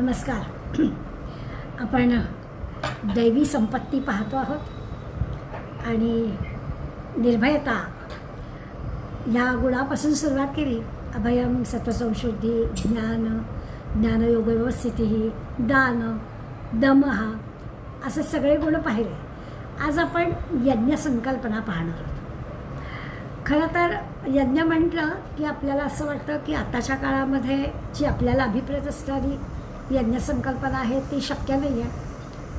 नमस्कार. आपण दैवी संपत्ती पाहतो आहोत आणि निर्भयता या गुणापासून सुरुवात केली. अभयम, सत्वसंशुद्धी, ज्ञानयोग व्यवस्थिती, दान, दमहा असे सगळे गुण पाहिले. आज आपण यज्ञ संकल्पना पाहणार आहोत. खरं तर यज्ञ म्हटलं की आपल्याला असं वाटतं की आताच्या काळामध्ये जी आपल्याला अभिप्रेत असणारी यज्ञ संकल्पना आहे ती शक्य नाही आहे.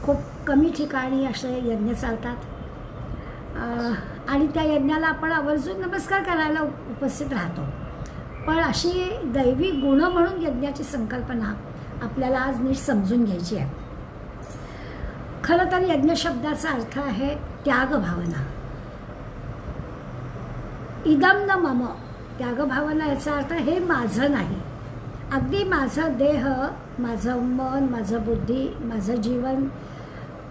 खूप कमी ठिकाणी असे यज्ञ चालतात आणि त्या यज्ञाला आपण आवर्जून नमस्कार करायला उपस्थित राहतो. पण अशी दैवी गुण म्हणून यज्ञाची संकल्पना आपल्याला आज नीट समजून घ्यायची आहे. खरं तर यज्ञ शब्दाचा अर्थ आहे त्याग भावना. इदम न मम, त्याग भावना याचा अर्थ हे माझं नाही. अगदी माझं देह, माझं मन, माझं बुद्धी, माझं जीवन,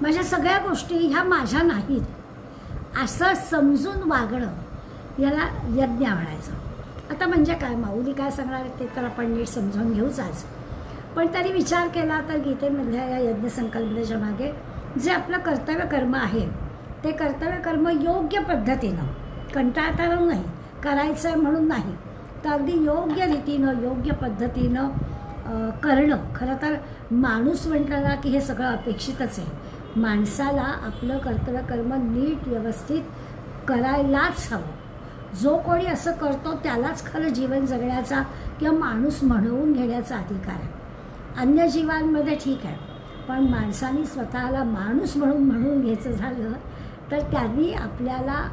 माझ्या सगळ्या गोष्टी ह्या माझ्या नाहीत असं समजून वागणं याला यज्ञ म्हणायचं. आता म्हणजे काय, माऊली काय सांगणार ते तर आपण नीट समजावून घेऊच आज. पण तरी विचार केला तर गीतेमधल्या या यज्ञ संकल्पनेच्या मागे जे आपलं कर्तव्य कर्म आहे ते कर्तव्य कर्म योग्य पद्धतीनं, कंटाळता नाही, करायचं आहे म्हणून नाही, तर अगदी योग्य रीतीनं योग्य पद्धतीनं करणं. खरं तर माणूस म्हटलं ना की हे सगळं अपेक्षितच आहे. माणसाला आपलं कर्तव्य कर्म नीट व्यवस्थित करायलाच हवं. जो कोणी असं करतो त्यालाच खरं जीवन जगण्याचा किंवा माणूस म्हणवून घेण्याचा अधिकार आहे. अन्य जीवांमध्ये ठीक आहे, पण माणसाने स्वतःला माणूस म्हणून घ्यायचं झालं तर त्यांनी आपल्याला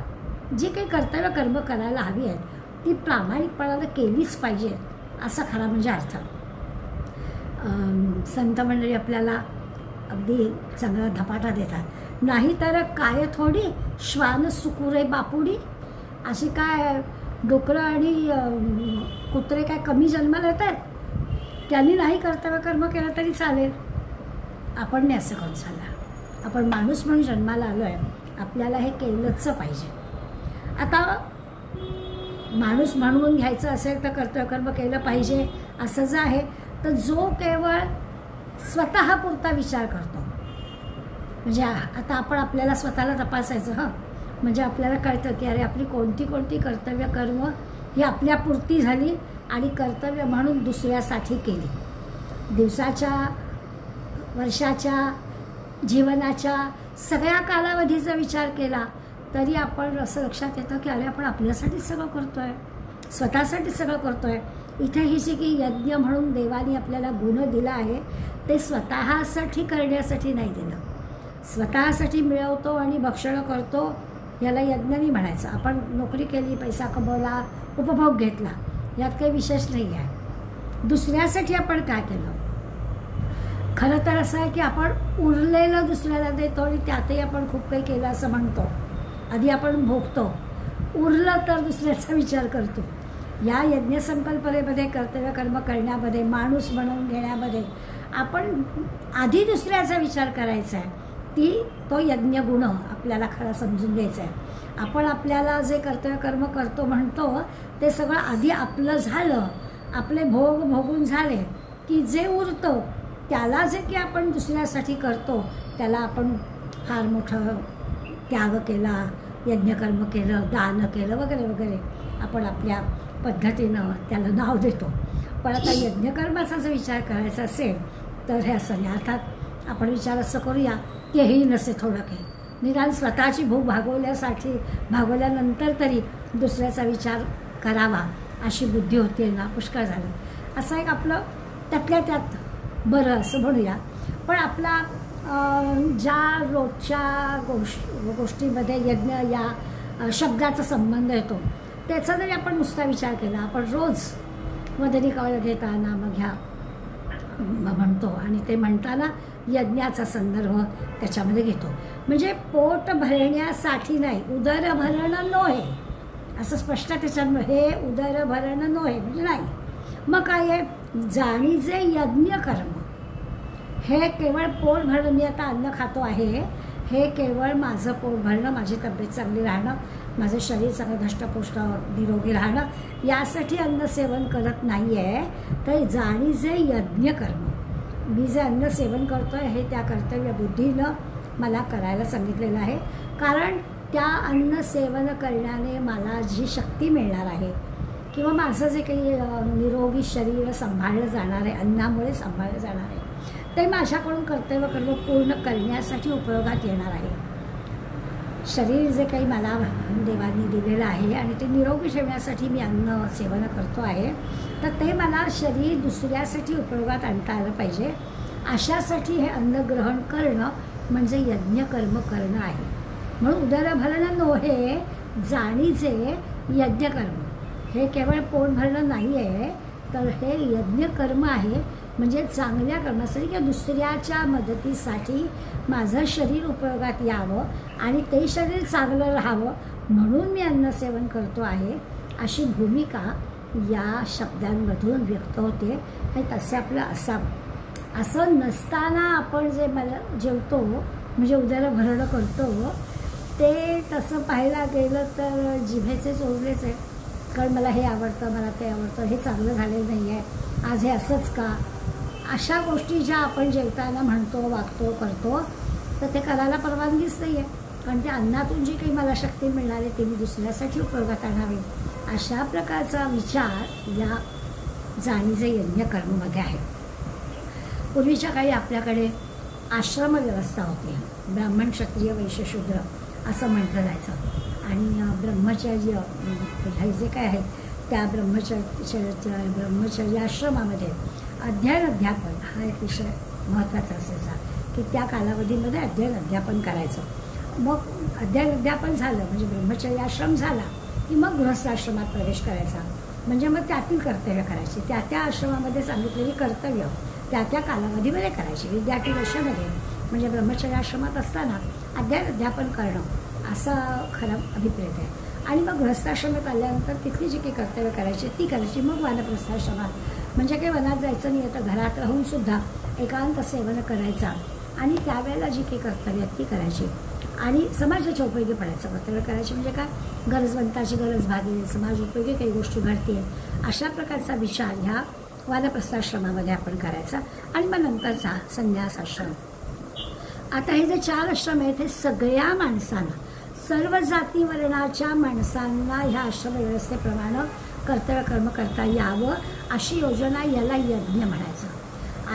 जी काही कर्तव्य कर्म करायला हवी आहेत ती प्रामाणिकपणानं केलीच पाहिजे असा खरा म्हणजे अर्थ. संत मंडळी आपल्याला अगदी चांगला धपाटा देतात. नाही तर काय थोडी श्वान सुकुरे बापुडी, अशी काय डुकरं आणि कुत्रे काय कमी जन्माला येतात, त्यांनी नाही कर्तव्य कर्म केलं तरी चालेल. आपण नाही असं करून चालला. आपण माणूस म्हणून जन्माला आलो आहे, आपल्याला हे केलंच पाहिजे. आता माणूस म्हणून घ्यायचं असेल तर कर्तव्य कर्म केलं पाहिजे असं जे आहे, तर जो केवळ स्वतःपुरता विचार करतो, म्हणजे आता आपण आपल्याला स्वतःला तपासायचं. म्हणजे आपल्याला कळतं की अरे आपली कोणती कोणती कर्तव्य कर्म ही आपल्यापुरती झाली आणि कर्तव्य म्हणून दुसऱ्यासाठी केली. दिवसाच्या, वर्षाच्या, जीवनाच्या सगळ्या कालावधीचा विचार केला तरी आपण असं लक्षात येतं की अरे आपण आपल्यासाठीच सगळं करतो आहे, स्वतःसाठीच सगळं करतो आहे. इथे ही जी की यज्ञ म्हणून देवाने आपल्याला गुण दिला आहे ते स्वतःसाठी करण्यासाठी नाही दिलं. स्वतःसाठी मिळवतो आणि भक्षण करतो याला यज्ञ नाही म्हणायचं. आपण नोकरी केली, पैसा कमवला, उपभोग घेतला, यात काही विशेष नाही आहे. दुसऱ्यासाठी आपण काय केलं? खरं तर असं आहे की आपण उरलेलं दुसऱ्याला देतो आणि त्यातही आपण खूप काही केलं असं म्हणतो. आधी आपण भोगतो, उरलं तर दुसऱ्याचा विचार करतो. या यज्ञ संकल्पनेमध्ये कर्तव्य कर्म करण्यामध्ये, माणूस बनवून घेण्यामध्ये आपण आधी दुसऱ्याचा विचार करायचा आहे. तो यज्ञ गुण आपल्याला खरा समजून घ्यायचा आहे. आपण आपल्याला जे कर्तव्य कर्म करतो म्हणतो ते सगळं आधी आपलं झालं, आपले भोग भोगून झाले की जे उरतं त्याला जे की आपण दुसऱ्यासाठी करतो त्याला आपण फार मोठं त्याग केला, यज्ञकर्म केलं, दान केलं वगैरे वगैरे आपण आपल्या पद्धतीनं त्याला नाव देतो. पण आता यज्ञकर्माचा जर विचार करायचा असेल तर हे असं नाही. अर्थात आपण विचार असं करूया की हेही नसे थोडं काही, निदान स्वतःची भूक भागवल्यानंतर तरी दुसऱ्याचा विचार करावा अशी बुद्धी होती ना, पुष्कळ झालं. असं एक आपलं त्यातल्या त्यात बरं असं म्हणूया. पण आपला ज्या रोजच्या गोष्टीमध्ये यज्ञ या शब्दाचा संबंध येतो त्याचा जरी आपण नुसता विचार केला, आपण रोज मदनी कवळ घेता नाम घ्या म्हणतो आणि ते म्हणताना यज्ञाचा संदर्भ त्याच्यामध्ये घेतो. म्हणजे पोट भरण्यासाठी नाही, उदर भरणं नव्हे असं स्पष्ट त्याच्यात, हे उदर भरणं नव्हे म्हणजे नाही. मग काय आहे, जाणीचे यज्ञ कर्म हे केवळ पोट भरणं, मी आता अन्न खातो आहे हे केवळ माझं पोट भरणं, माझी तब्येत चांगली राहणं, माझं शरीर चांगलं धष्टपुष्ट निरोगी राहणं यासाठी अन्न सेवन करत नाही आहे. तर जाणीचे यज्ञ कर्म मी जे अन्न सेवन करतो आहे हे त्या कर्तव्य बुद्धीनं मला करायला सांगितलेलं आहे. कारण त्या अन्न सेवन करण्याने मला जी शक्ती मिळणार आहे किंवा माझं जे काही निरोगी शरीर सांभाळलं जाणार आहे, अन्नामुळे सांभाळलं जाणार आहे, ते माझ्याकडून कर्तव्य कर्म पूर्ण करण्यासाठी उपयोगात येणार आहे. शरीर जे काही मला देवाने दिलेलं आहे आणि ते निरोगी ठेवण्यासाठी मी अन्न सेवन करतो आहे, तर ते मला शरीर दुसऱ्यासाठी उपयोगात आणता आलं पाहिजे. अशासाठी हे अन्न ग्रहण करणं म्हणजे यज्ञकर्म करणं आहे. म्हणून उदरभरण नोहे जाणीचे यज्ञकर्म. हे केवळ पोट भरणं नाही आहे, तर हे यज्ञकर्म आहे. म्हणजे चांगल्या कर्मासाठी किंवा दुसऱ्याच्या मदतीसाठी माझं शरीर उपयोगात यावं आणि ते शरीर चांगलं राहावं म्हणून मी अन्न सेवन करतो आहे, अशी भूमिका या शब्दांमधून व्यक्त होते. हे तसं आपलं असावं. असं नसताना आपण जे मला जेवतो म्हणजे उदरभरण करतो ते तसं पाहायला गेलं तर जिभेचे चोरलेच आहे. कारण मला हे आवडतं, मला ते आवडतं, हे चांगलं झालेलं नाही आहे, आज हे असंच का, अशा गोष्टी ज्या आपण जेवताना म्हणतो, वागतो, करतो, तर ते करायला परवानगीच नाही आहे. कारण त्या अन्नातून जी काही मला शक्ती मिळणार आहे ती मी दुसऱ्यासाठी उपयोगात आणावी. अशा प्रकारचा विचार या जाणीचे यज्ञकर्ममध्ये आहे. पूर्वीच्या काळी आपल्याकडे आश्रम व्यवस्था होती. ब्राह्मण, क्षत्रिय, वैश्य, शूद्र असं म्हटलं जायचं. आणि ब्रह्मचर्य हे जे काय आहे त्या ब्रह्मचर्य आश्रमामध्ये अध्ययन अध्यापन हा एक विषय महत्त्वाचा असायचा की त्या कालावधीमध्ये अध्ययन अध्यापन करायचं. मग अध्ययन अध्यापन झालं म्हणजे ब्रह्मचर्य आश्रम झाला की मग गृहस्थाश्रमात प्रवेश करायचा. म्हणजे मग त्यातील कर्तव्य करायची, त्या त्या आश्रमामध्ये सांगितलेली कर्तव्य त्या त्या कालावधीमध्ये करायची. विद्यार्थी वर्षामध्ये म्हणजे ब्रह्मचर्य आश्रमात असताना अध्ययन अध्यापन करणं असा खरा अभिप्रेत आहे. आणि मग गृहस्थाश्रमात आल्यानंतर तिथली जी काही कर्तव्य करायची ती करायची. मग वानप्रस्थाश्रमात म्हणजे काही वनात जायचं नाही, तर घरात राहूनसुद्धा एकांत सेवन करायचा आणि त्यावेळेला जी काही कर्तव्य ती करायची. आणि समाजाच्या उपयोगी पडायचं कर्तव्य करायचे म्हणजे काय, गरजवंताची गरज भागेल, समाज उपयोगी काही गोष्टी घडतील, अशा प्रकारचा विचार ह्या वानप्रस्थाश्रमामध्ये आपण करायचा. आणि मग नंतरचा संन्यास आश्रम. आता हे जे 4 आश्रम आहेत हे सगळ्या माणसांना, सर्व जाती वर्णाच्या माणसांना ह्या आश्रम व्यवस्थेप्रमाणे कर्तव्य कर्म करता यावं अशी योजना याला यज्ञ म्हणायचं.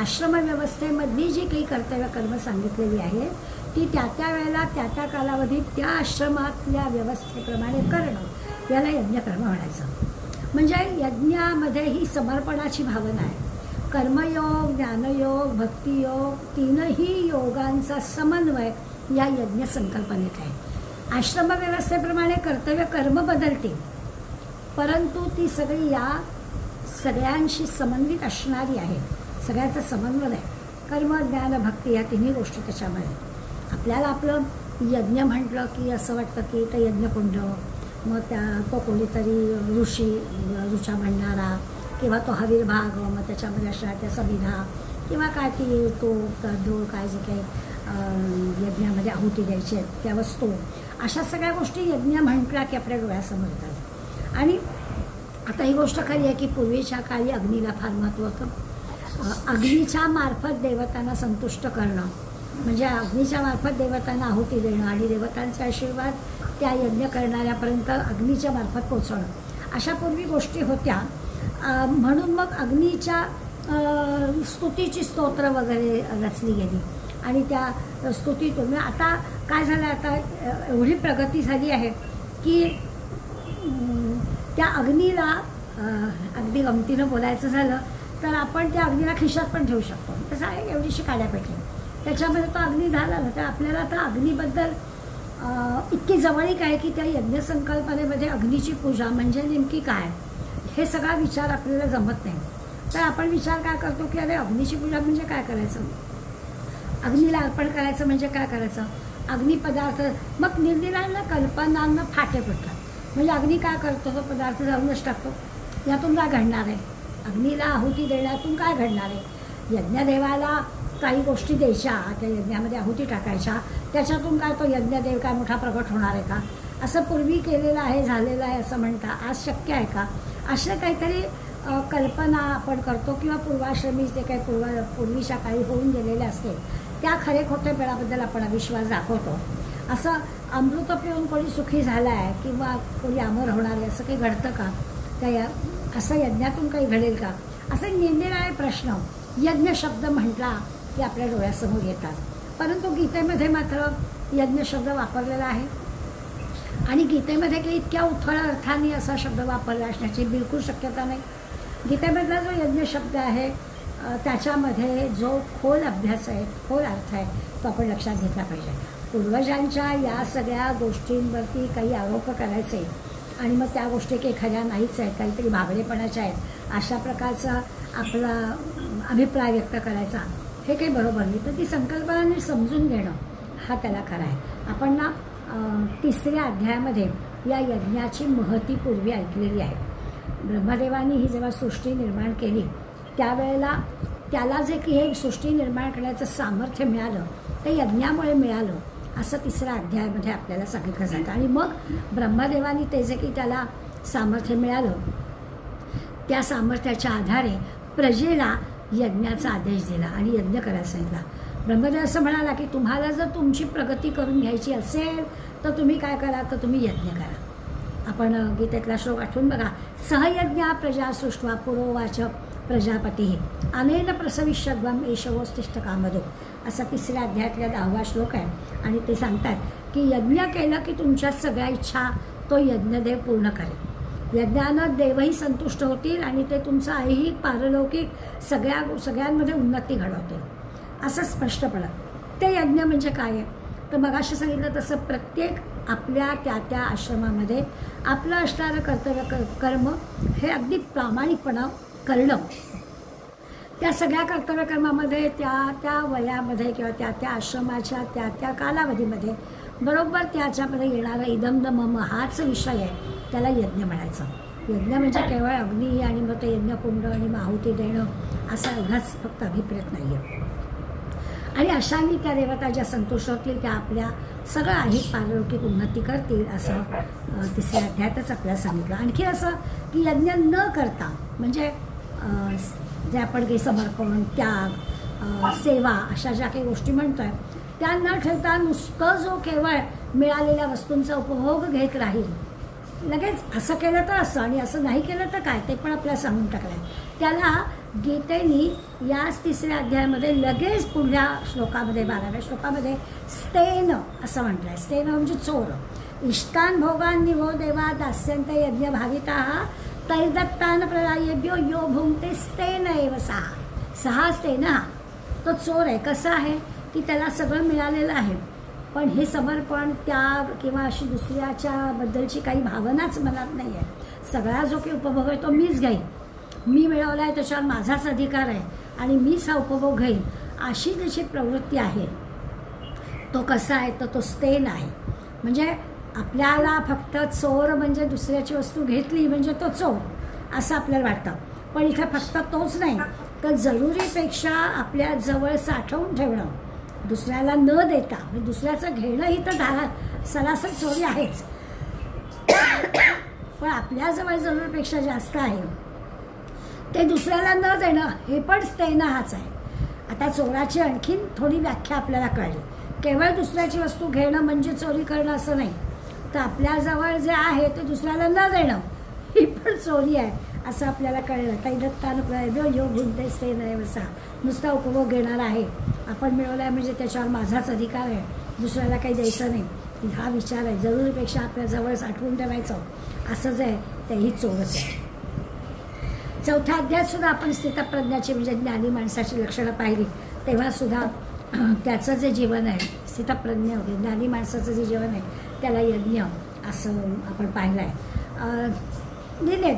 आश्रम व्यवस्थेमधली जी काही कर्तव्य कर्म सांगितलेली आहे ती त्या त्या वेळेला त्या त्या कालावधीत त्या आश्रमातल्या व्यवस्थेप्रमाणे करणं याला यज्ञकर्म म्हणायचं. म्हणजे यज्ञामध्ये ही समर्पणाची भावना आहे. कर्मयोग, ज्ञानयोग, भक्तियोग तीनही योगांचा समन्वय या यज्ञ संकल्पनेत आहे. आश्रम व्यवस्थेप्रमाणे कर्तव्य कर्म बदलतील, परंतु ती सगळी या सगळ्यांशी समन्वित असणारी आहे. सगळ्यांचा समन्वय आहे. कर्म, ज्ञान, भक्ती या तिन्ही गोष्टी त्याच्यामध्ये. आपल्याला आपलं यज्ञ म्हटलं की असं वाटतं की तर यज्ञकुंड, मग तो कोणीतरी ऋचा म्हणणारा किंवा तो हवीरभाग, मग त्याच्यामध्ये अशा त्या समिधा किंवा काय ती तो तूळ काय जे काही यज्ञामध्ये आहुती द्यायची आहेत त्या वस्तू, अशा सगळ्या गोष्टी यज्ञ म्हटल्या की आपल्या डोळ्यासमोर येतात. आणि आता ही गोष्ट खरी आहे की पूर्वीच्या काळी अग्नीला फार महत्त्व होतं. अग्नीच्या मार्फत देवतांना संतुष्ट करणं म्हणजे अग्नीच्या मार्फत देवतांना आहुती देणं आणि देवतांचे आशीर्वाद त्या यज्ञ करणाऱ्यापर्यंत अग्नीच्या मार्फत पोचवणं, अशा पूर्वी गोष्टी होत्या. म्हणून मग अग्नीच्या स्तुतीची स्तोत्र वगैरे रचली गेली आणि त्या स्तुतीतून आता काय झालं, आता एवढी प्रगती झाली आहे की त्या अग्नीला अगदी गमतीनं बोलायचं झालं तर आपण त्या अग्नीला खिशात पण ठेवू शकतो. तसं आहे एवढीशी काड्यापेटी त्याच्यामध्ये तो अग्नी झाला ना, तर आपल्याला आता अग्नीबद्दल इतकी जवळीक आहे की त्या यज्ञसंकल्पनेमध्ये अग्नीची पूजा म्हणजे नेमकी काय हे सगळा विचार आपल्याला जमत नाही. तर आपण विचार काय करतो की अरे अग्नीची पूजा म्हणजे काय करायचं, अग्नीला अर्पण करायचं म्हणजे काय करायचं, अग्निपदार्थ. मग निरनिराळ्या कल्पनांना फाटे पडतात. म्हणजे अग्नी काय करतो, तो पदार्थ जाऊनच टाकतो. यातून काय घडणार आहे, अग्नीला आहुती देण्यातून काय घडणार आहे, यज्ञदेवाला काही गोष्टी द्यायच्या, त्या यज्ञामध्ये आहुती टाकायच्या, त्याच्यातून काय तो यज्ञदेव काय मोठा प्रगट होणार आहे का, असं पूर्वी केलेलं आहे झालेलं आहे असं म्हणता आज शक्य आहे का, असं काहीतरी कल्पना आपण करतो किंवा पूर्वाश्रमी जे काही पूर्वीच्या काळी होऊन गेलेले असते त्या खरे खोटेपणाबद्दल आपण अविश्वास दाखवतो. असं अमृत पिऊन कोणी सुखी झाला आहे किंवा कोणी अमर होणार आहे असं काही घडतं का? त्या असं यज्ञातून काही घडेल का? असे निरनिराळे प्रश्न यज्ञ शब्द म्हटला की आपल्या डोळ्यासमोर येतात. परंतु गीतेमध्ये मात्र यज्ञ शब्द वापरलेला आहे आणि गीतेमध्ये काही इतक्या उथळ अर्थाने असा शब्द वापरला असण्याची बिलकुल शक्यता नाही. गीतेमधला जो यज्ञ शब्द आहे त्याच्यामध्ये जो खोल अभ्यास आहे, खोल अर्थ आहे तो आपण लक्षात घेतला पाहिजे. पूर्वजांच्या या सगळ्या गोष्टींवरती काही आरोप करायचे आणि मग त्या गोष्टी काही खऱ्या नाहीच आहेत, काहीतरी भाबडेपणाच्या आहेत अशा प्रकारचा आपला अभिप्राय व्यक्त करायचा हे काही बरोबर नाही. तर ती संकल्पना समजून घेणं हा त्याला खरा आहे. आपण ना 3ऱ्या अध्यायामध्ये या यज्ञाची महती पूर्वी ऐकलेली आहे. ब्रह्मदेवानी ही जेव्हा सृष्टी निर्माण केली त्यावेळेला त्याला जे की हे सृष्टी निर्माण करण्याचं सामर्थ्य मिळालं ते यज्ञामुळे मिळालं असं 3ऱ्या अध्यायामध्ये आपल्याला सांगितलं जातं. आणि मग ब्रह्मदेवानी ते जे की त्याला सामर्थ्य मिळालं त्या सामर्थ्याच्या आधारे प्रजेला यज्ञाचा आदेश दिला आणि यज्ञ करायला सांगितला. ब्रह्मदेव असं म्हणाला की तुम्हाला जर तुमची प्रगती करून घ्यायची असेल तर तुम्ही काय करा, तर तुम्ही यज्ञ करा. आपण गीतेतला श्लोक आठवून बघा. सहयज्ञा प्रजा सृष्ट्वा पुरोवाच प्रजापती अनेन प्रसविष्यध्वम एषवोस्तिष्ठ कामदो असा 3ऱ्या अध्यायातला 10वा श्लोक आहे. आणि ते सांगतात की यज्ञ केलं की तुमच्या सगळ्या इच्छा तो यज्ञदेव पूर्ण करेल. यज्ञानं देवही संतुष्ट होतील आणि ते तुमचं ऐहिक पारलौकिक सगळ्यांमध्ये उन्नती घडवतील असं स्पष्टपणं. ते यज्ञ म्हणजे काय आहे तर मगाशी सांगितलं तसं प्रत्येक आपल्या त्या आश्रमामध्ये आपलं असणारं कर्तव्य कर्म हे अगदी प्रामाणिकपणा करणं. त्या सगळ्या कर्तव्यकर्मामध्ये त्या वयामध्ये किंवा त्या आश्रमाच्या त्या कालावधीमध्ये बरोबर त्याच्यामध्ये येणारा इदम न मम हाच विषय आहे त्याला यज्ञ म्हणायचं. यज्ञ म्हणजे केवळ अग्नी आणि मग ते यज्ञकुंड आणि आहुती देणं असा एवढाच फक्त अभिप्रेत नाही आहे. आणि अशाने त्या देवता ज्या संतुष्ट होतील त्या आपल्या सगळं आहे पारलौकिक उन्नती करतील असं 3ऱ्या अध्यायातच आपल्याला सांगितलं. आणखी असं की यज्ञ न करता म्हणजे जे आपण काही समर्पण त्याग सेवा अशा ज्या काही गोष्टी म्हणतोय त्या न ठेवता नुसतं जो केवळ मिळालेल्या वस्तूंचा उपभोग घेत राहील लगेच असं केलं तर असं आणि असं नाही केलं तर काय ते पण आपल्याला सांगून टाकलं आहे. त्याला गीतेनी याच 3ऱ्या अध्यायामध्ये लगेच पुढल्या श्लोकामध्ये 12व्या श्लोकामध्ये स्तेन असं म्हटलं आहे. स्तेन म्हणजे चोर. इष्टान भोगान निवो देवा दास्यंत यज्ञ भाविता तैर्दत्तान प्रदायेभ्यो यो भुंक्ते स्तेन एव सहा स्तेन हा तो चोर आहे. कसा आहे की त्याला सगळं मिळालेलं आहे पण हे समर्पण त्याग किंवा अशी दुसऱ्याच्या बद्दलची काही भावनाच मनात नाही आहे. सगळा जो काही उपभोग आहे तो मीच घेईन, मी मिळवला आहे त्याच्यावर माझाच अधिकार आहे आणि मीच हा उपभोग घेईन अशी त्याची प्रवृत्ती आहे. तो कसा आहे तर तो स्तेन आहे. म्हणजे आपल्याला फक्त चोर म्हणजे दुसऱ्याची वस्तू घेतली म्हणजे तो चोर असं आपल्याला वाटतं. पण इथे फक्त तोच नाही तर जरुरीपेक्षा आपल्या जवळ साठवून ठेवणं दुसऱ्याला न देता म्हणजे दुसऱ्याचं घेणं ही तर सरासर चोरी आहेच पण आपल्याजवळ जरुरीपेक्षा जास्त आहे ते दुसऱ्याला न देणं हे पण स्तेन हाच आहे. आता चोराची आणखीन थोडी व्याख्या आपल्याला कळली. केवळ दुसऱ्याची वस्तू घेणं म्हणजे चोरी करणं असं नाही तर आपल्याजवळ जे आहे ते दुसऱ्याला न देणं ही पण चोरी आहे असं आपल्याला कळलं. तैदत्तान यो भुंक्ते स्तेन एव सहा नुसता उपभोग घेणार आहे. आपण मिळवला आहे म्हणजे त्याच्यावर माझाच अधिकार आहे, दुसऱ्याला काही द्यायचं नाही हा विचार आहे. जरुरीपेक्षा आपल्या जवळ साठवून ठेवायचं असं जे आहे तेही चोरच आहे. 4थ्या अध्यायात सुद्धा आपण स्थितप्रज्ञाची म्हणजे ज्ञानी माणसाची लक्षणं पाहिली तेव्हा सुद्धा त्याचं जे जीवन आहे स्थितप्रज्ञ होते ज्ञानी माणसाचं जे जीवन आहे त्याला यज्ञ असं आपण पाहिलं आहे.